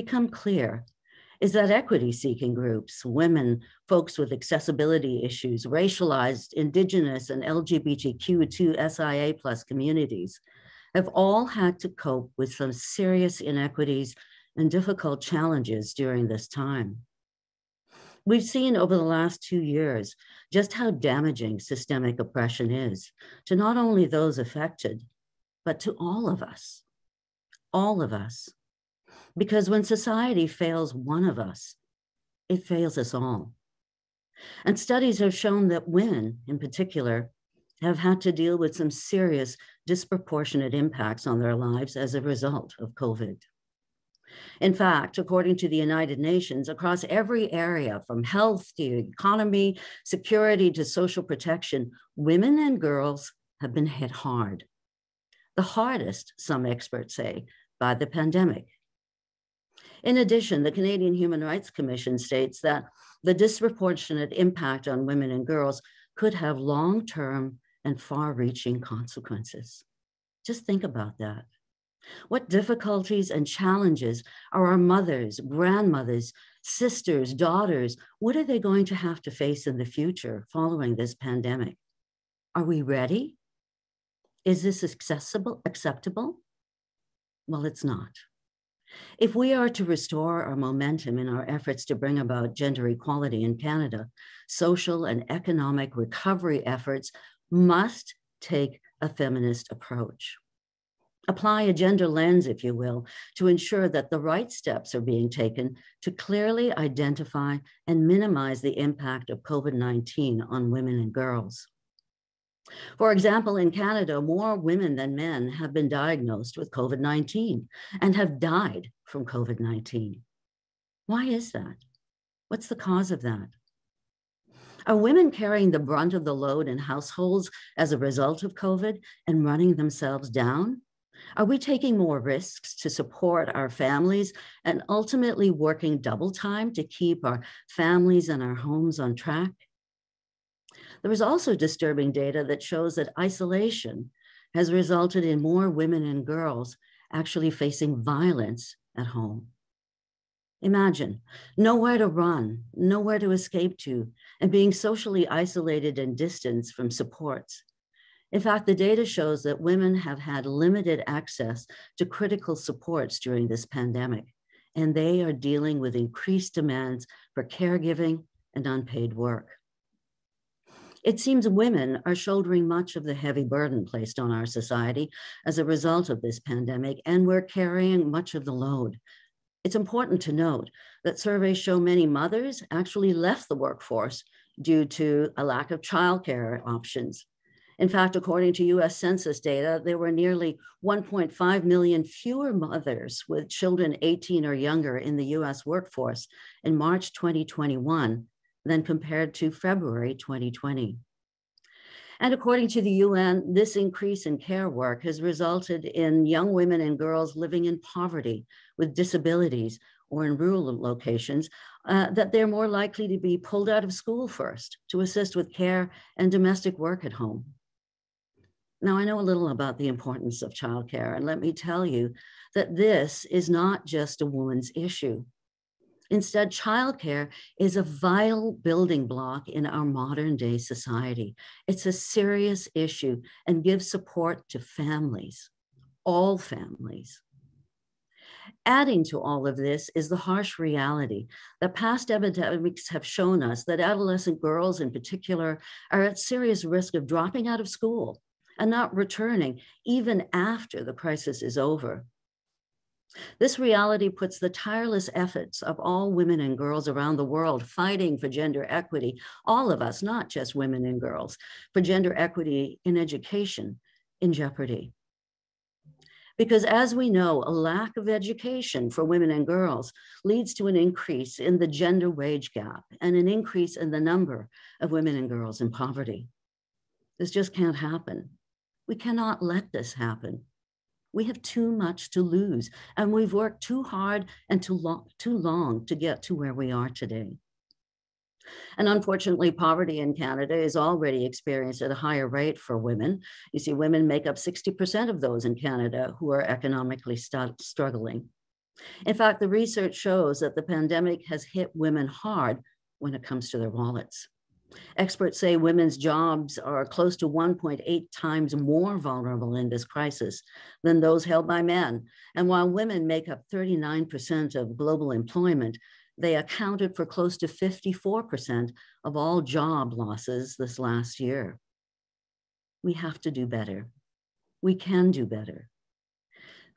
that equity-seeking groups, women, folks with accessibility issues, racialized, Indigenous, and LGBTQ2SIA+ communities have all had to cope with some serious inequities and difficult challenges during this time. We've seen over the last 2 years just how damaging systemic oppression is to not only those affected, but to all of us. Because when society fails one of us, it fails us all. And studies have shown that women in particular have had to deal with some serious disproportionate impacts on their lives as a result of COVID. In fact, according to the United Nations, across every area, from health to economy, security to social protection, women and girls have been hit hard. The hardest, some experts say, by the pandemic. In addition, the Canadian Human Rights Commission states that the disproportionate impact on women and girls could have long-term and far-reaching consequences. Just think about that. What difficulties and challenges are our mothers, grandmothers, sisters, daughters, what are they going to have to face in the future following this pandemic? Are we ready? Is this acceptable? Well, it's not. If we are to restore our momentum in our efforts to bring about gender equality in Canada, social and economic recovery efforts must take a feminist approach. Apply a gender lens, if you will, to ensure that the right steps are being taken to clearly identify and minimize the impact of COVID-19 on women and girls. For example, in Canada, more women than men have been diagnosed with COVID-19 and have died from COVID-19. Why is that? What's the cause of that? Are women carrying the brunt of the load in households as a result of COVID and running themselves down? Are we taking more risks to support our families and ultimately working double time to keep our families and our homes on track? There is also disturbing data that shows that isolation has resulted in more women and girls actually facing violence at home. Imagine nowhere to run, nowhere to escape to, and being socially isolated and distanced from supports. In fact, the data shows that women have had limited access to critical supports during this pandemic, and they are dealing with increased demands for caregiving and unpaid work. It seems women are shouldering much of the heavy burden placed on our society as a result of this pandemic, and we're carrying much of the load. It's important to note that surveys show many mothers actually left the workforce due to a lack of childcare options. In fact, according to US Census data, there were nearly 1.5 million fewer mothers with children 18 or younger in the US workforce in March 2021 than compared to February 2020. And according to the UN, this increase in care work has resulted in young women and girls living in poverty with disabilities or in rural locations, that they're more likely to be pulled out of school first to assist with care and domestic work at home. Now, I know a little about the importance of childcare, and let me tell you that this is not just a woman's issue. Instead, childcare is a vital building block in our modern day society. It's a serious issue and gives support to families, all families. Adding to all of this is the harsh reality that past epidemics have shown us that adolescent girls in particular are at serious risk of dropping out of school and not returning even after the crisis is over. This reality puts the tireless efforts of all women and girls around the world fighting for gender equity, all of us, not just women and girls, for gender equity in education, in jeopardy. Because as we know, a lack of education for women and girls leads to an increase in the gender wage gap and an increase in the number of women and girls in poverty. This just can't happen. We cannot let this happen. We have too much to lose, and we've worked too hard and too long to get to where we are today. And unfortunately, poverty in Canada is already experienced at a higher rate for women. You see, women make up 60% of those in Canada who are economically struggling. In fact, the research shows that the pandemic has hit women hard when it comes to their wallets. Experts say women's jobs are close to 1.8 times more vulnerable in this crisis than those held by men. And while women make up 39% of global employment, they accounted for close to 54% of all job losses this last year. We have to do better. We can do better.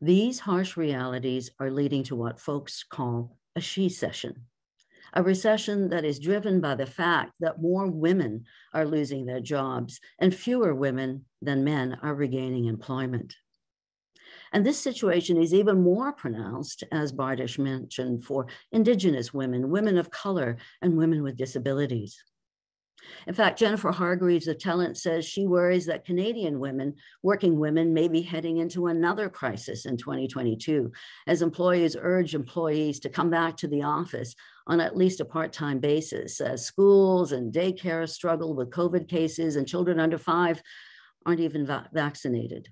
These harsh realities are leading to what folks call a she-cession. A recession that is driven by the fact that more women are losing their jobs and fewer women than men are regaining employment. And this situation is even more pronounced, as Bardish mentioned, for Indigenous women, women of color, and women with disabilities. In fact, Jennifer Hargreaves of Talent says she worries that Canadian women, working women, may be heading into another crisis in 2022, as employers urge employees to come back to the office on at least a part-time basis, as schools and daycare struggle with COVID cases and children under 5 aren't even vaccinated.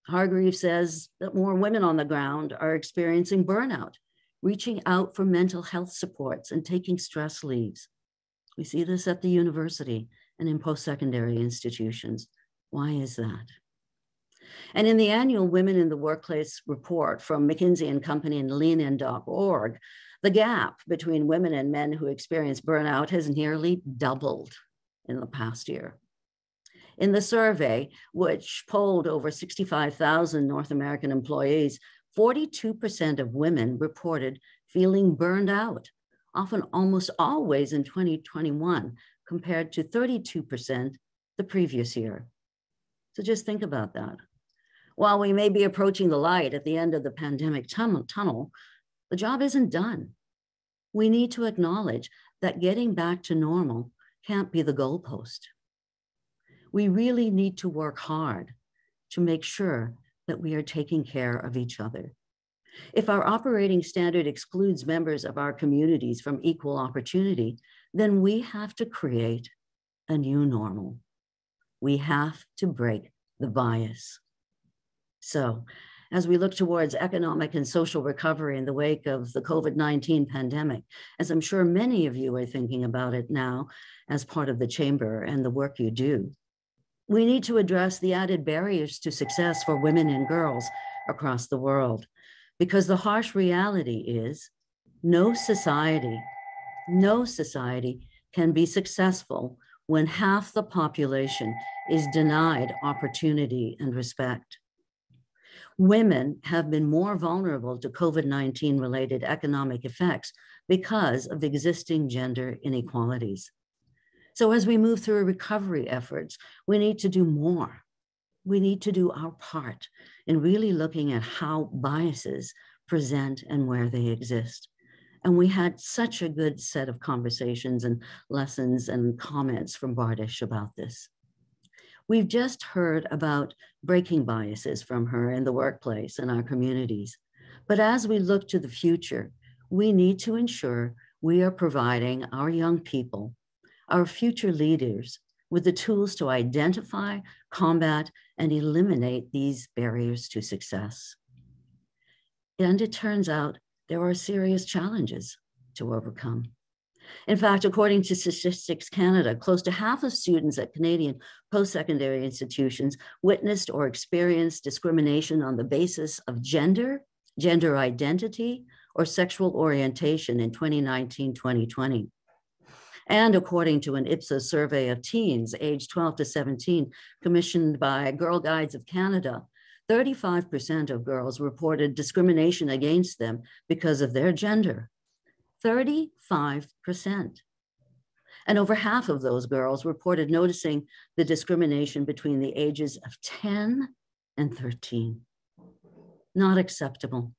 Hargreaves says that more women on the ground are experiencing burnout, reaching out for mental health supports and taking stress leaves. We see this at the university and in post-secondary institutions. Why is that? And in the annual Women in the Workplace report from McKinsey and Company and leanin.org, the gap between women and men who experience burnout has nearly doubled in the past year. In the survey, which polled over 65,000 North American employees, 42% of women reported feeling burned out, often almost always in 2021, compared to 32% the previous year. So just think about that. While we may be approaching the light at the end of the pandemic tunnel, the job isn't done. We need to acknowledge that getting back to normal can't be the goalpost. We really need to work hard to make sure that we are taking care of each other. If our operating standard excludes members of our communities from equal opportunity, then we have to create a new normal. We have to break the bias. So, as we look towards economic and social recovery in the wake of the COVID-19 pandemic, as I'm sure many of you are thinking about it now as part of the Chamber and the work you do, we need to address the added barriers to success for women and girls across the world, because the harsh reality is no society can be successful when half the population is denied opportunity and respect. Women have been more vulnerable to COVID-19 related economic effects because of existing gender inequalities. So as we move through recovery efforts, we need to do more. We need to do our part in really looking at how biases present and where they exist. And we had such a good set of conversations and lessons and comments from Bardish about this. We've just heard about breaking biases from her in the workplace and our communities. But as we look to the future, we need to ensure we are providing our young people, our future leaders, with the tools to identify, combat, and eliminate these barriers to success. And it turns out there are serious challenges to overcome. In fact, according to Statistics Canada, close to half of students at Canadian post-secondary institutions witnessed or experienced discrimination on the basis of gender, gender identity, or sexual orientation in 2019-2020. And according to an Ipsos survey of teens aged 12 to 17, commissioned by Girl Guides of Canada, 35% of girls reported discrimination against them because of their gender. 35%. And over half of those girls reported noticing the discrimination between the ages of 10 and 13. Not acceptable.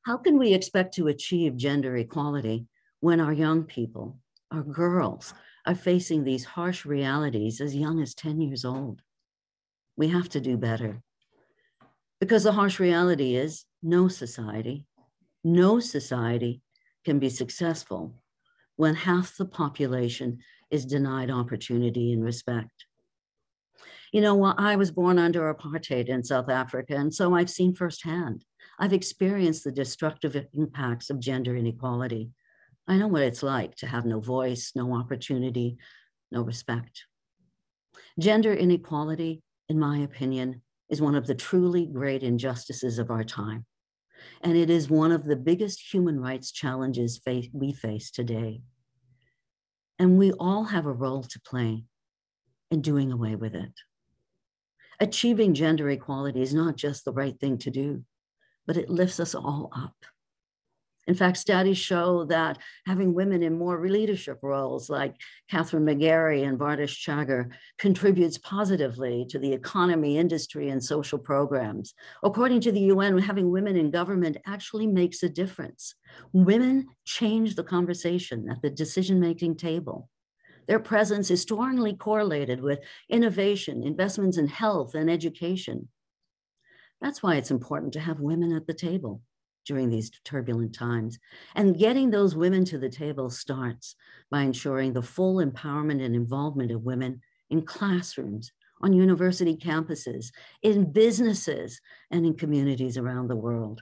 How can we expect to achieve gender equality when our young people, our girls, are facing these harsh realities as young as 10 years old? We have to do better. Because the harsh reality is no society can be successful when half the population is denied opportunity and respect. You know, well, I was born under apartheid in South Africa, and so I've seen firsthand. I've experienced the destructive impacts of gender inequality. I know what it's like to have no voice, no opportunity, no respect. Gender inequality, in my opinion, is one of the truly great injustices of our time. And it is one of the biggest human rights challenges we face today. And we all have a role to play in doing away with it. Achieving gender equality is not just the right thing to do, but it lifts us all up. In fact, studies show that having women in more leadership roles like Catherine McGarry and Bardish Chagger contributes positively to the economy, industry, and social programs. According to the UN, having women in government actually makes a difference. Women change the conversation at the decision-making table. Their presence is strongly correlated with innovation, investments in health and education. That's why it's important to have women at the table during these turbulent times. And getting those women to the table starts by ensuring the full empowerment and involvement of women in classrooms, on university campuses, in businesses, and in communities around the world.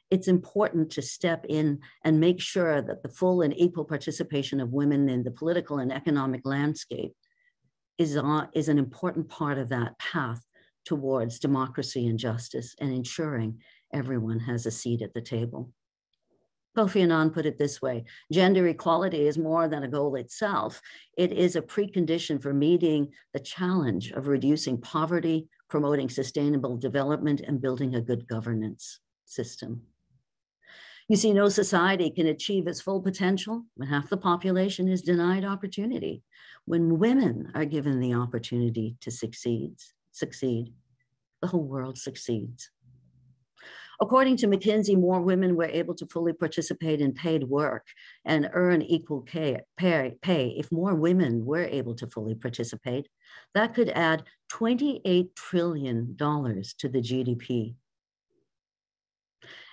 It's important to step in and make sure that the full and equal participation of women in the political and economic landscape is an important part of that path towards democracy and justice and ensuring everyone has a seat at the table. Kofi Annan put it this way: gender equality is more than a goal itself. It is a precondition for meeting the challenge of reducing poverty, promoting sustainable development, and building a good governance system. You see, no society can achieve its full potential when half the population is denied opportunity. When women are given the opportunity to succeed, the whole world succeeds. According to McKinsey, more women were able to fully participate in paid work and earn equal pay. If more women were able to fully participate, that could add $28 trillion to the GDP.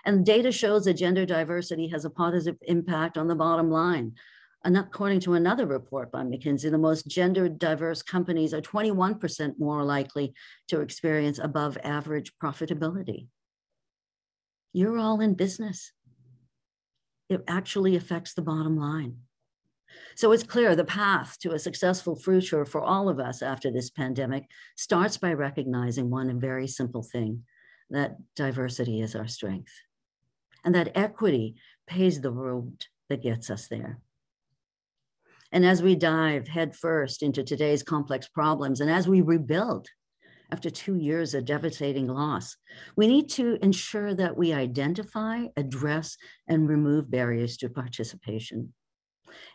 And data shows that gender diversity has a positive impact on the bottom line. And according to another report by McKinsey, the most gender diverse companies are 21% more likely to experience above average profitability. You're all in business. It actually affects the bottom line. So it's clear the path to a successful future for all of us after this pandemic starts by recognizing one very simple thing, that diversity is our strength, and that equity pays the road that gets us there. And as we dive headfirst into today's complex problems, and as we rebuild after 2 years of devastating loss, we need to ensure that we identify, address, and remove barriers to participation.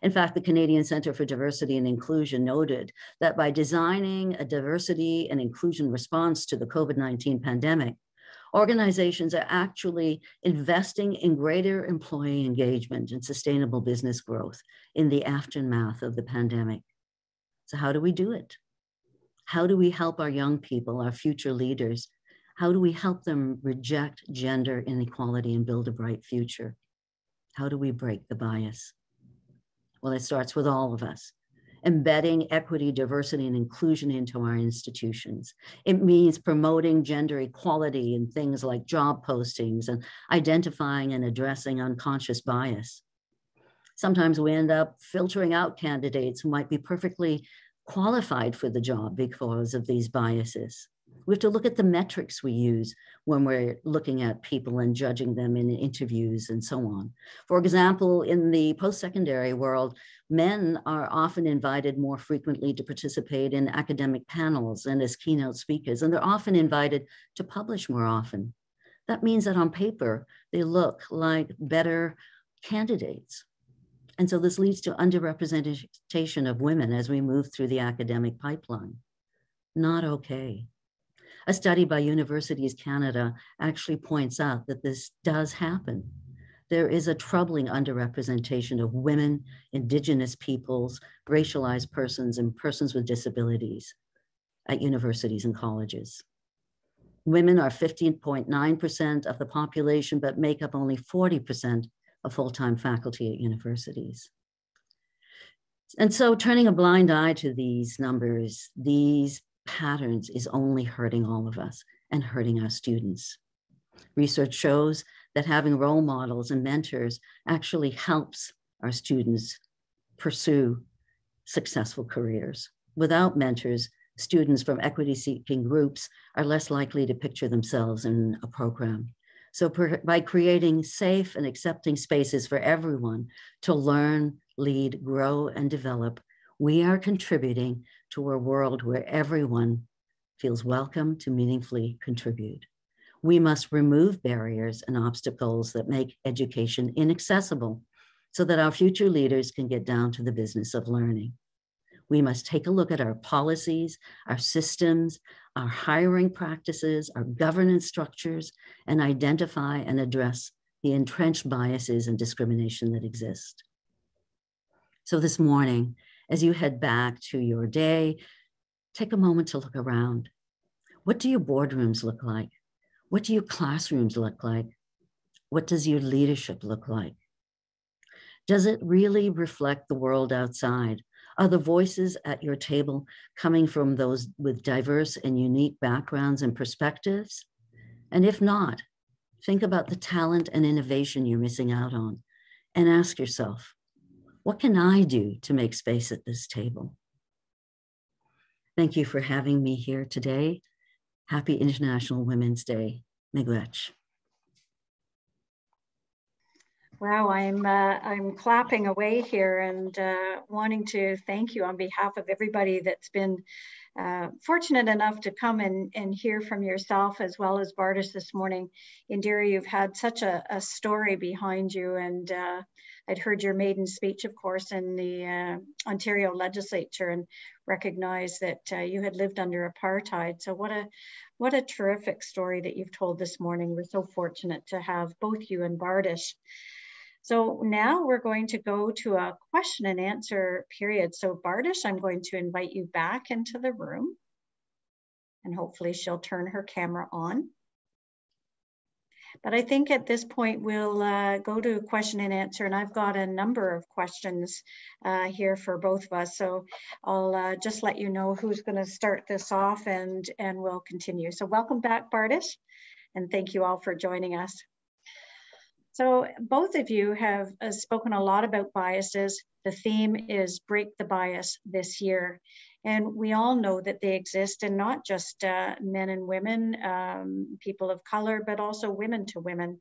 In fact, the Canadian Centre for Diversity and Inclusion noted that by designing a diversity and inclusion response to the COVID-19 pandemic, organizations are actually investing in greater employee engagement and sustainable business growth in the aftermath of the pandemic. So how do we do it? How do we help our young people, our future leaders? How do we help them reject gender inequality and build a bright future? How do we break the bias? Well, it starts with all of us. Embedding equity, diversity, and inclusion into our institutions. It means promoting gender equality in things like job postings and identifying and addressing unconscious bias. Sometimes we end up filtering out candidates who might be perfectly qualified for the job because of these biases. We have to look at the metrics we use when we're looking at people and judging them in interviews and so on. For example, in the post-secondary world, men are often invited more frequently to participate in academic panels and as keynote speakers, and they're often invited to publish more often. That means that on paper, they look like better candidates. And so this leads to underrepresentation of women as we move through the academic pipeline. Not okay. A study by Universities Canada actually points out that this does happen. There is a troubling underrepresentation of women, Indigenous peoples, racialized persons, and persons with disabilities at universities and colleges. Women are 15.9% of the population, but make up only 40% of full-time faculty at universities. And so turning a blind eye to these numbers, these patterns is only hurting all of us and hurting our students. Research shows that having role models and mentors actually helps our students pursue successful careers. Without mentors, students from equity-seeking groups are less likely to picture themselves in a program. So by creating safe and accepting spaces for everyone to learn, lead, grow, and develop, we are contributing to a world where everyone feels welcome to meaningfully contribute. We must remove barriers and obstacles that make education inaccessible so that our future leaders can get down to the business of learning. We must take a look at our policies, our systems, our hiring practices, our governance structures, and identify and address the entrenched biases and discrimination that exist. So this morning, as you head back to your day, take a moment to look around. What do your boardrooms look like? What do your classrooms look like? What does your leadership look like? Does it really reflect the world outside? Are the voices at your table coming from those with diverse and unique backgrounds and perspectives? And if not, think about the talent and innovation you're missing out on and ask yourself, what can I do to make space at this table? Thank you for having me here today. Happy International Women's Day. Miigwech. Wow, I'm clapping away here and wanting to thank you on behalf of everybody that's been fortunate enough to come and hear from yourself as well as Bardish this morning. Indira, you've had such a story behind you, and I'd heard your maiden speech, of course, in the Ontario legislature and recognized that you had lived under apartheid. So what a terrific story that you've told this morning. We're so fortunate to have both you and Bardish. So now we're going to go to a question and answer period. So Bardish, I'm going to invite you back into the room, and hopefully she'll turn her camera on. But I think at this point we'll go to question and answer, and I've got a number of questions here for both of us. So I'll just let you know who's going to start this off, and we'll continue. So welcome back, Bardish, and thank you all for joining us. So both of you have spoken a lot about biases. The theme is Break the Bias this year. And we all know that they exist in not just men and women, people of color, but also women to women.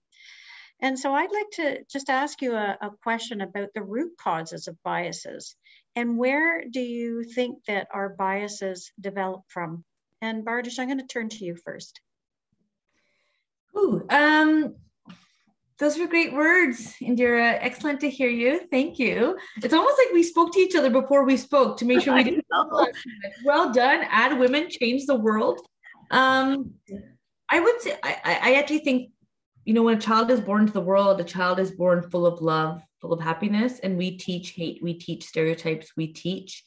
And so I'd like to just ask you a question about the root causes of biases. And where do you think that our biases develop from? And Bardish, I'm going to turn to you first. Ooh, those were great words, Indira. Excellent to hear you. Thank you. It's almost like we spoke to each other before we spoke to make sure we didn't. Well done. Add women, change the world. I would say, I actually think, you know, when a child is born into the world, a child is born full of love, full of happiness, and we teach hate, we teach stereotypes, we teach.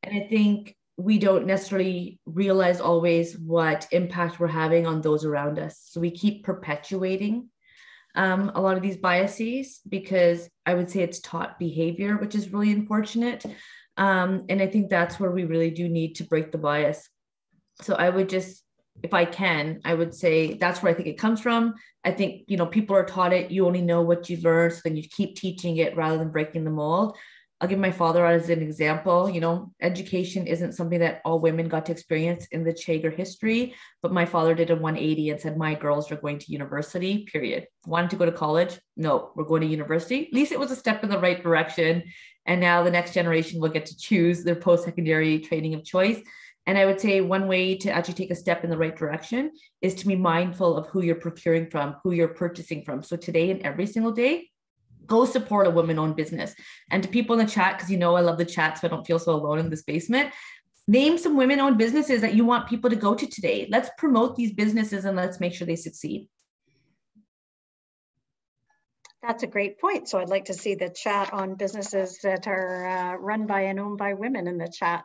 And I think we don't necessarily realize always what impact we're having on those around us. So we keep perpetuating a lot of these biases, because I would say it's taught behavior, which is really unfortunate. And I think that's where we really do need to break the bias. So I would just, if I can, I would say that's where I think it comes from. I think, you know, people are taught it, you only know what you've learned, so then you keep teaching it rather than breaking the mold. I'll give my father as an example. You know, education isn't something that all women got to experience in the Chagar history, but my father did a 180 and said, my girls are going to university, period. Wanted to go to college? No, we're going to university. At least it was a step in the right direction. And now the next generation will get to choose their post-secondary training of choice. And I would say one way to actually take a step in the right direction is to be mindful of who you're procuring from, who you're purchasing from. So today and every single day, go support a women-owned business. And to people in the chat, because you know I love the chat, so I don't feel so alone in this basement, name some women-owned businesses that you want people to go to today. Let's promote these businesses and let's make sure they succeed. That's a great point. So I'd like to see the chat on businesses that are run by and owned by women in the chat.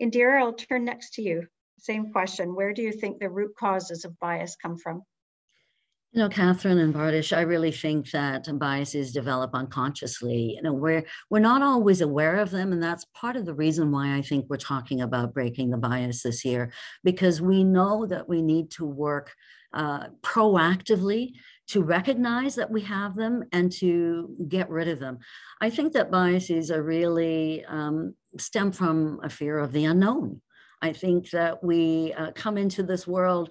Indira, I'll turn next to you. Same question. Where do you think the root causes of bias come from? You know, Catherine and Bardish, I really think that biases develop unconsciously. You know, we're not always aware of them, and that's part of the reason why I think we're talking about breaking the bias this year, because we know that we need to work proactively to recognize that we have them and to get rid of them. I think that biases are really stem from a fear of the unknown. I think that we come into this world,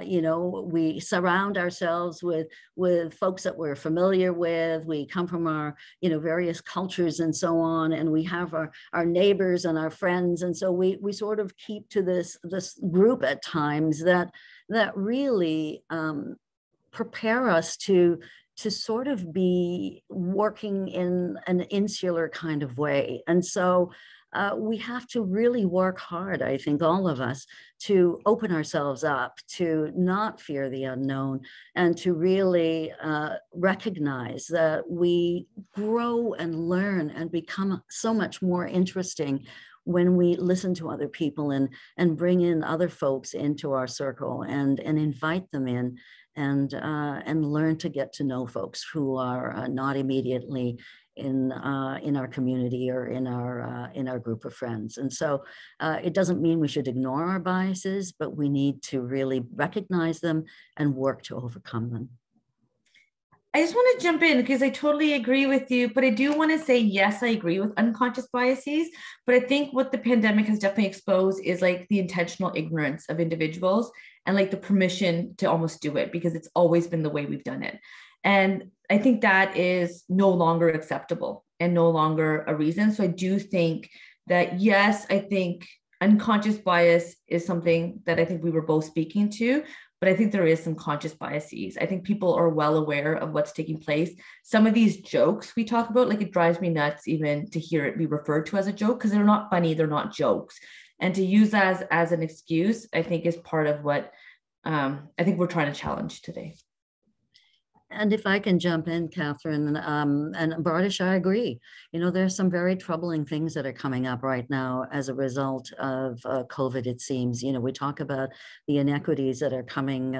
you know, we surround ourselves with folks that we're familiar with. We come from our, you know, various cultures and so on, and we have our neighbors and our friends. And so we sort of keep to this group at times that really prepare us to sort of be working in an insular kind of way. And so we have to really work hard, I think, all of us, to open ourselves up, to not fear the unknown, and to really recognize that we grow and learn and become so much more interesting when we listen to other people and bring in other folks into our circle and invite them in and learn to get to know folks who are not immediately in our community or in our group of friends. And so it doesn't mean we should ignore our biases, but we need to really recognize them and work to overcome them. I just want to jump in because I totally agree with you, but I do want to say, yes, I agree with unconscious biases, but I think what the pandemic has definitely exposed is like the intentional ignorance of individuals. and like the permission to almost do it because it's always been the way we've done it. And I think that is no longer acceptable and no longer a reason. So I do think that, yes, I think unconscious bias is something that I think we were both speaking to, but I think there is some conscious biases. I think people are well aware of what's taking place. Some of these jokes we talk about, like it drives me nuts even to hear it be referred to as a joke because they're not funny, they're not jokes. And to use that as an excuse, I think is part of what I think we're trying to challenge today. And if I can jump in, Catherine, and Bardish, I agree. You know, there's some very troubling things that are coming up right now as a result of COVID, it seems. You know, we talk about the inequities that are coming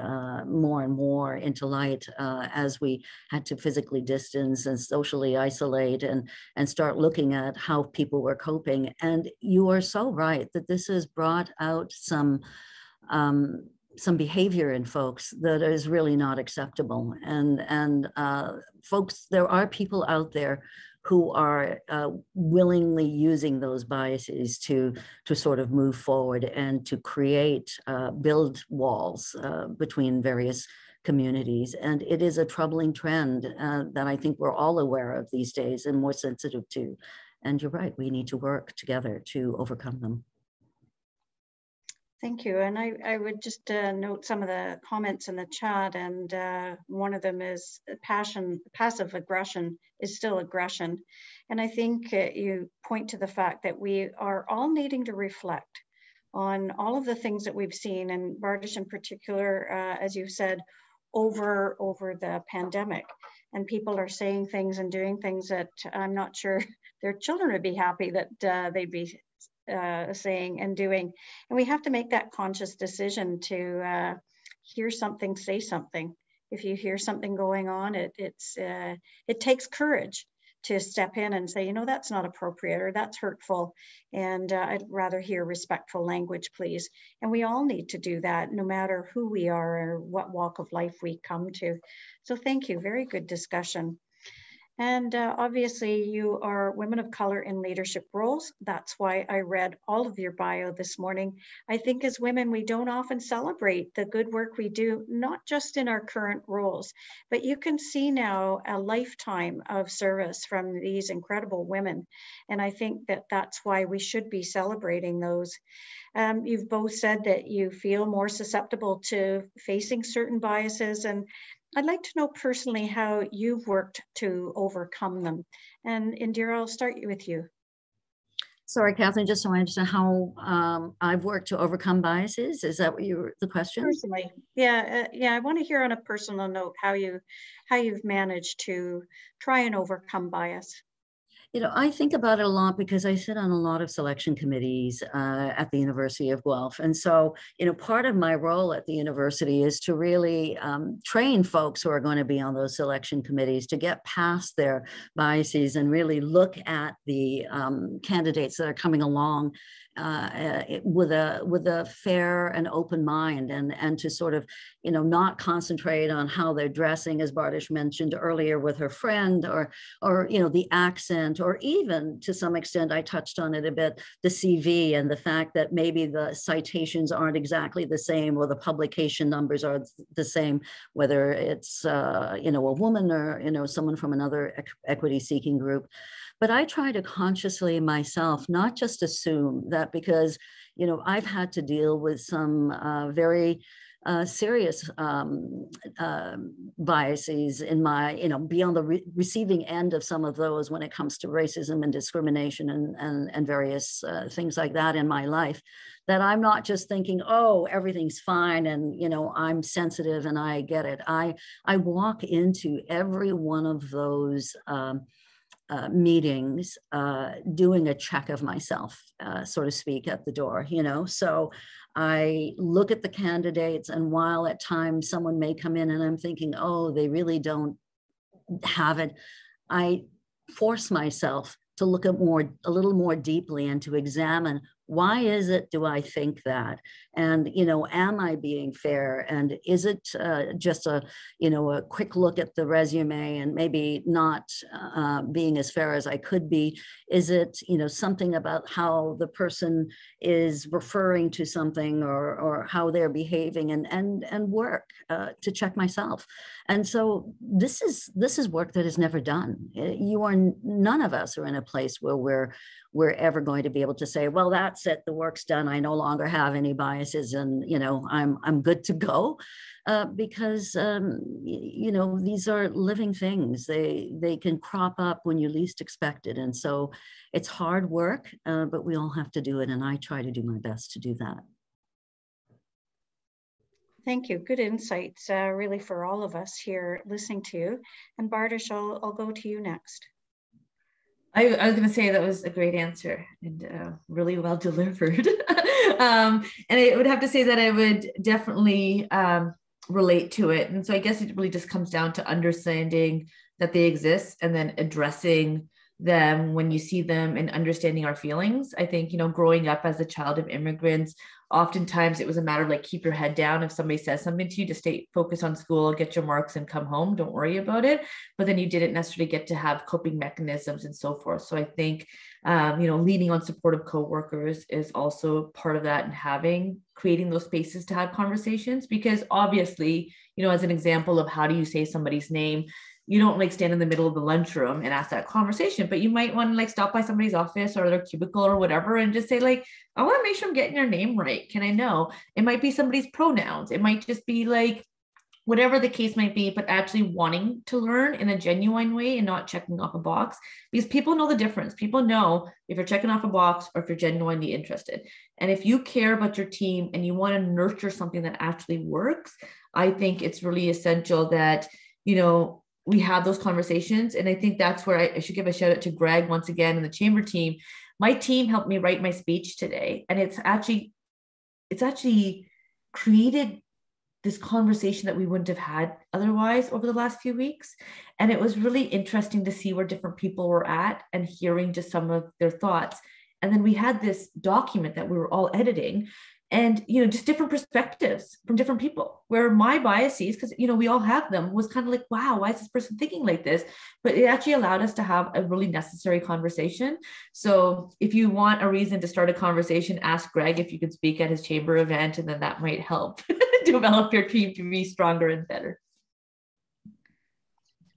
more and more into light as we had to physically distance and socially isolate and start looking at how people were coping. And you are so right that this has brought out some behavior in folks that is really not acceptable. And folks, there are people out there who are willingly using those biases to sort of move forward and to create, build walls between various communities. And it is a troubling trend that I think we're all aware of these days and more sensitive to. And you're right, we need to work together to overcome them. Thank you. And I would just note some of the comments in the chat. And one of them is passive aggression is still aggression. And I think you point to the fact that we are all needing to reflect on all of the things that we've seen, and Bardish in particular, as you said, over the pandemic. And people are saying things and doing things that I'm not sure their children would be happy that they'd be saying and doing. And we have to make that conscious decision to hear something, say something. If you hear something going on, it takes courage to step in and say, you know, that's not appropriate or that's hurtful. And I'd rather hear respectful language, please. And we all need to do that, no matter who we are or what walk of life we come to. So thank you. Very good discussion. And obviously you are women of color in leadership roles. That's why I read all of your bio this morning. I think as women, we don't often celebrate the good work we do, not just in our current roles, but you can see now a lifetime of service from these incredible women. And I think that that's why we should be celebrating those. You've both said that you feel more susceptible to facing certain biases, and I'd like to know personally how you've worked to overcome them. And Indira, I'll start with you. Sorry, Catherine, just so I understand how I've worked to overcome biases. Is that what the question? Personally, yeah. I want to hear on a personal note how you've managed to try and overcome bias. You know, I think about it a lot because I sit on a lot of selection committees at the University of Guelph. And so, you know, part of my role at the university is to really train folks who are going to be on those selection committees to get past their biases and really look at the candidates that are coming along with a fair and open mind, and to sort of, you know, not concentrate on how they're dressing, as Bardish mentioned earlier with her friend, or you know, the accent, or even to some extent, I touched on it a bit, the CV and the fact that maybe the citations aren't exactly the same or the publication numbers are the same, whether it's you know, a woman or, you know, someone from another equity seeking group. But I try to consciously myself not just assume that, because, you know, I've had to deal with some very serious biases in my, you know, be on the receiving end of some of those when it comes to racism and discrimination and various things like that in my life, that I'm not just thinking, oh, everything's fine and, you know, I'm sensitive and I get it. I walk into every one of those meetings doing a check of myself, so to speak, at the door, you know. So I look at the candidates, and while at times someone may come in and I'm thinking, oh, they really don't have it, I force myself to look at a little more deeply and to examine Why is it, do I think that? And, am I being fair? And is it just a quick look at the resume and maybe not being as fair as I could be? Is it, something about how the person is referring to something, or how they're behaving, and work to check myself? And so this is work that is never done. None of us are in a place where we're ever going to be able to say, well, that's it, the work's done, I no longer have any biases, and I'm good to go, because these are living things. They can crop up when you least expect it, and so it's hard work, but we all have to do it, and I try to do my best to do that. Thank you. Good insights, really, for all of us here listening to you. And Bartosz, I'll go to you next. I was going to say that was a great answer, and really well delivered. And I would have to say that I would definitely relate to it. And so I guess it really just comes down to understanding that they exist, and then addressing them when you see them, and understanding our feelings. I think, growing up as a child of immigrants, oftentimes it was a matter of like, keep your head down. If somebody says something to you, just stay focused on school, get your marks, and come home. Don't worry about it. But then you didn't necessarily get to have coping mechanisms and so forth. So I think, leaning on supportive coworkers is also part of that, and creating those spaces to have conversations. Because obviously, as an example of how do you say somebody's name, you don't like stand in the middle of the lunchroom and ask that conversation, but you might want to like stop by somebody's office or their cubicle or whatever, and just say like, I want to make sure I'm getting your name right. Can I know? It might be somebody's pronouns. It might just be like, whatever the case might be, but actually wanting to learn in a genuine way and not checking off a box, because people know the difference. People know if you're checking off a box or if you're genuinely interested. And if you care about your team and you want to nurture something that actually works, I think it's really essential that, we have those conversations. And I think that's where I should give a shout out to Greg once again and the chamber team. My team helped me write my speech today. And it's actually created this conversation that we wouldn't have had otherwise over the last few weeks. And it was really interesting to see where different people were at and hearing just some of their thoughts. And then we had this document that we were all editing, and, just different perspectives from different people, where my biases, because, we all have them, was kind of like, wow, why is this person thinking like this? But it actually allowed us to have a really necessary conversation. So if you want a reason to start a conversation, ask Greg if you could speak at his chamber event, and then that might help develop your team to be stronger and better.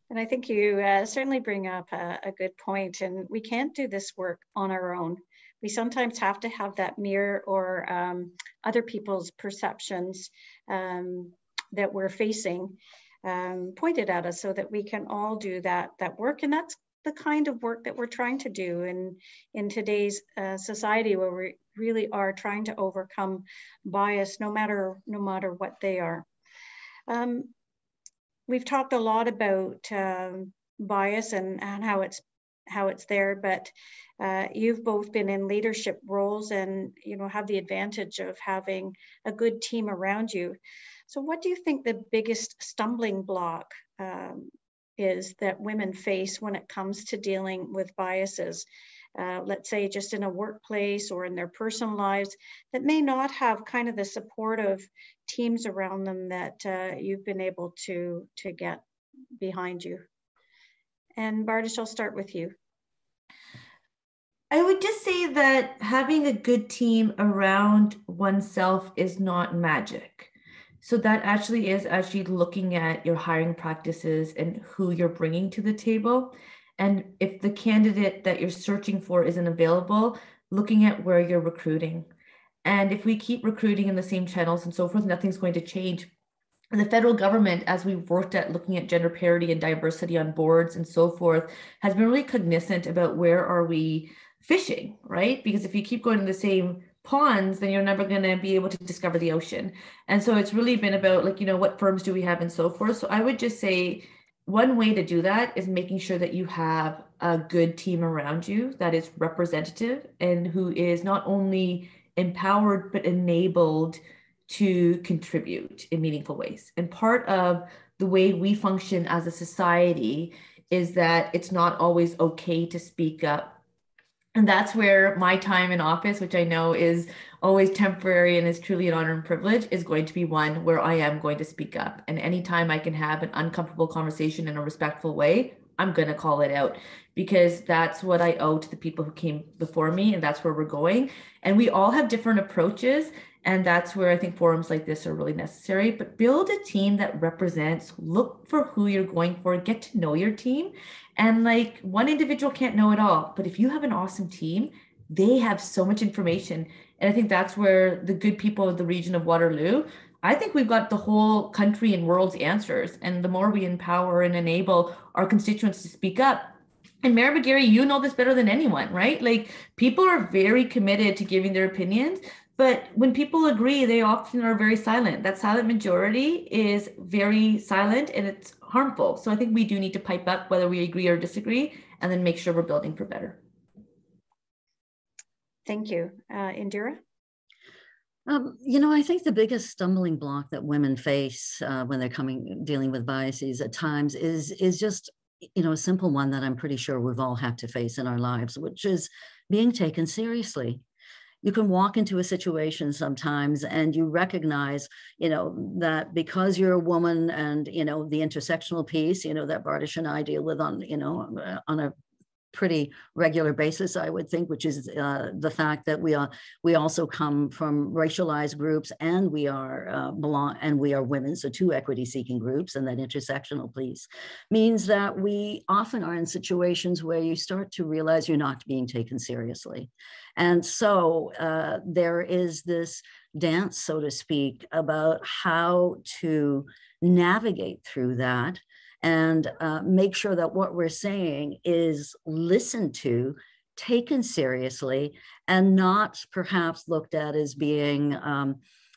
And I think you certainly bring up a good point, and we can't do this work on our own. We sometimes have to have that mirror or other people's perceptions that we're facing pointed at us, so that we can all do that work. And that's the kind of work that we're trying to do in today's society, where we really are trying to overcome bias, no matter what they are. We've talked a lot about bias and how it's there, but you've both been in leadership roles and have the advantage of having a good team around you. So what do you think the biggest stumbling block is that women face when it comes to dealing with biases? Let's say just in a workplace or in their personal lives, that may not have kind of the supportive teams around them that you've been able to get behind you. And Bartosz, I'll start with you. I would just say that having a good team around oneself is not magic. So that actually is looking at your hiring practices and who you're bringing to the table. And if the candidate that you're searching for isn't available, looking at where you're recruiting. And if we keep recruiting in the same channels and so forth, nothing's going to change. And the federal government, as we've worked at looking at gender parity and diversity on boards and so forth, has been really cognizant about where are we fishing, right? Because if you keep going to the same ponds, then you're never going to be able to discover the ocean. And so it's really been about what firms do we have and so forth. So I would just say one way to do that is making sure that you have a good team around you that is representative and who is not only empowered, but enabled to contribute in meaningful ways. And part of the way we function as a society is that it's not always okay to speak up And that's where my time in office, which I know is always temporary and is truly an honor and privilege, is going to be one where I am going to speak up. And anytime I can have an uncomfortable conversation in a respectful way, I'm going to call it out, because that's what I owe to the people who came before me, and that's where we're going. And we all have different approaches. And that's where I think forums like this are really necessary. But build a team that represents, look for who you're going for, get to know your team. And like, one individual can't know it all, but if you have an awesome team, they have so much information. And I think that's where the good people of the region of Waterloo, I think we've got the whole country and world's answers. And the more we empower and enable our constituents to speak up, and Mayor McGarry, you know this better than anyone, right? Like, people are very committed to giving their opinions, but when people agree, they often are very silent. That silent majority is very silent, and it's harmful. So I think we do need to pipe up whether we agree or disagree, and then make sure we're building for better. Thank you. Indira? You know, I think the biggest stumbling block that women face when they're dealing with biases at times is just, you know, a simple one that I'm pretty sure we've all had to face in our lives, which is being taken seriously. You can walk into a situation sometimes and you recognize, you know, that because you're a woman and, you know, the intersectional piece, you know, that Bardish and I deal with on, you know, on a pretty regular basis, I would think, which is the fact that we also come from racialized groups, and we are women, so two equity-seeking groups, and that intersectional piece means that we often are in situations where you start to realize you're not being taken seriously. And so there is this dance, so to speak, about how to navigate through that and make sure that what we're saying is listened to, taken seriously, and not perhaps looked at as being,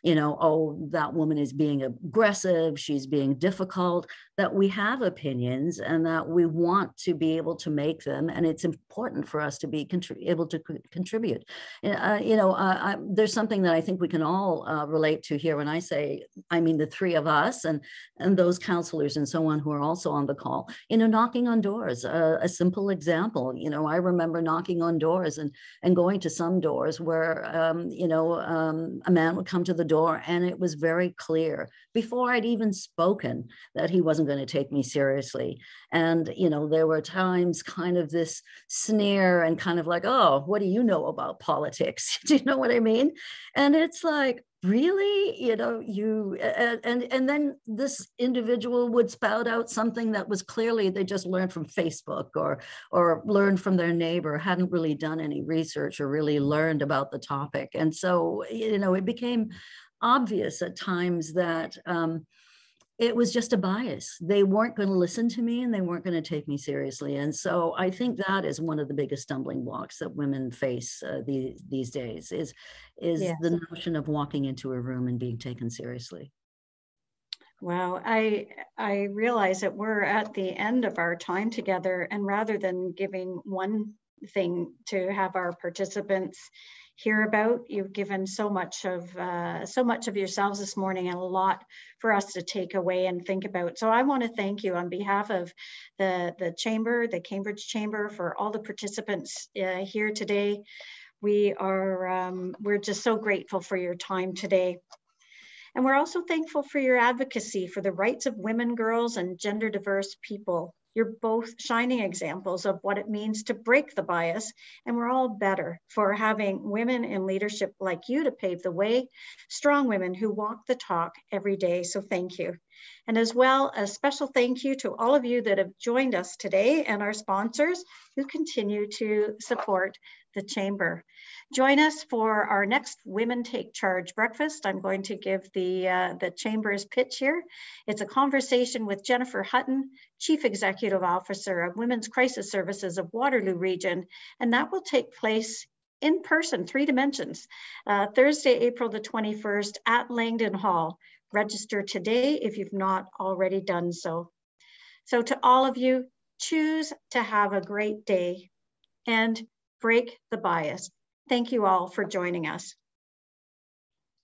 you know, oh, that woman is being aggressive, she's being difficult, that we have opinions and that we want to be able to make them. And it's important for us to be able to contribute. You know, there's something that I think we can all relate to here when I say, I mean, the three of us and those counselors and so on who are also on the call, you know, knocking on doors. A simple example, you know, I remember knocking on doors and going to some doors where, you know, a man would come to the door and it was very clear before I'd even spoken that he wasn't going to take me seriously. And, you know, there were times kind of this sneer and kind of like, oh, what do you know about politics? Do you know what I mean? And it's like, really, you know, you, and then this individual would spout out something that was clearly they just learned from Facebook or learned from their neighbor, hadn't really done any research or really learned about the topic. And so, you know, it became obvious at times that it was just a bias. They weren't going to listen to me and they weren't going to take me seriously. And so I think that is one of the biggest stumbling blocks that women face these days is yes, the notion of walking into a room and being taken seriously. Wow, I realize that we're at the end of our time together, and rather than giving one thing to have our participants hear about, you've given so much of yourselves this morning, and a lot for us to take away and think about. So I want to thank you on behalf of the chamber, the Cambridge Chamber, for all the participants here today. We're just so grateful for your time today. And we're also thankful for your advocacy for the rights of women, girls, and gender diverse people. You're both shining examples of what it means to break the bias, and we're all better for having women in leadership like you to pave the way, strong women who walk the talk every day. So thank you. And as well, a special thank you to all of you that have joined us today and our sponsors who continue to support the Chamber. Join us for our next Women Take Charge breakfast. I'm going to give the Chamber's pitch here. It's a conversation with Jennifer Hutton, Chief Executive Officer of Women's Crisis Services of Waterloo Region, and that will take place in person, 3 dimensions, Thursday, April the 21st at Langdon Hall. Register today if you've not already done so. So to all of you, choose to have a great day and break the bias. Thank you all for joining us.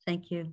Thank you.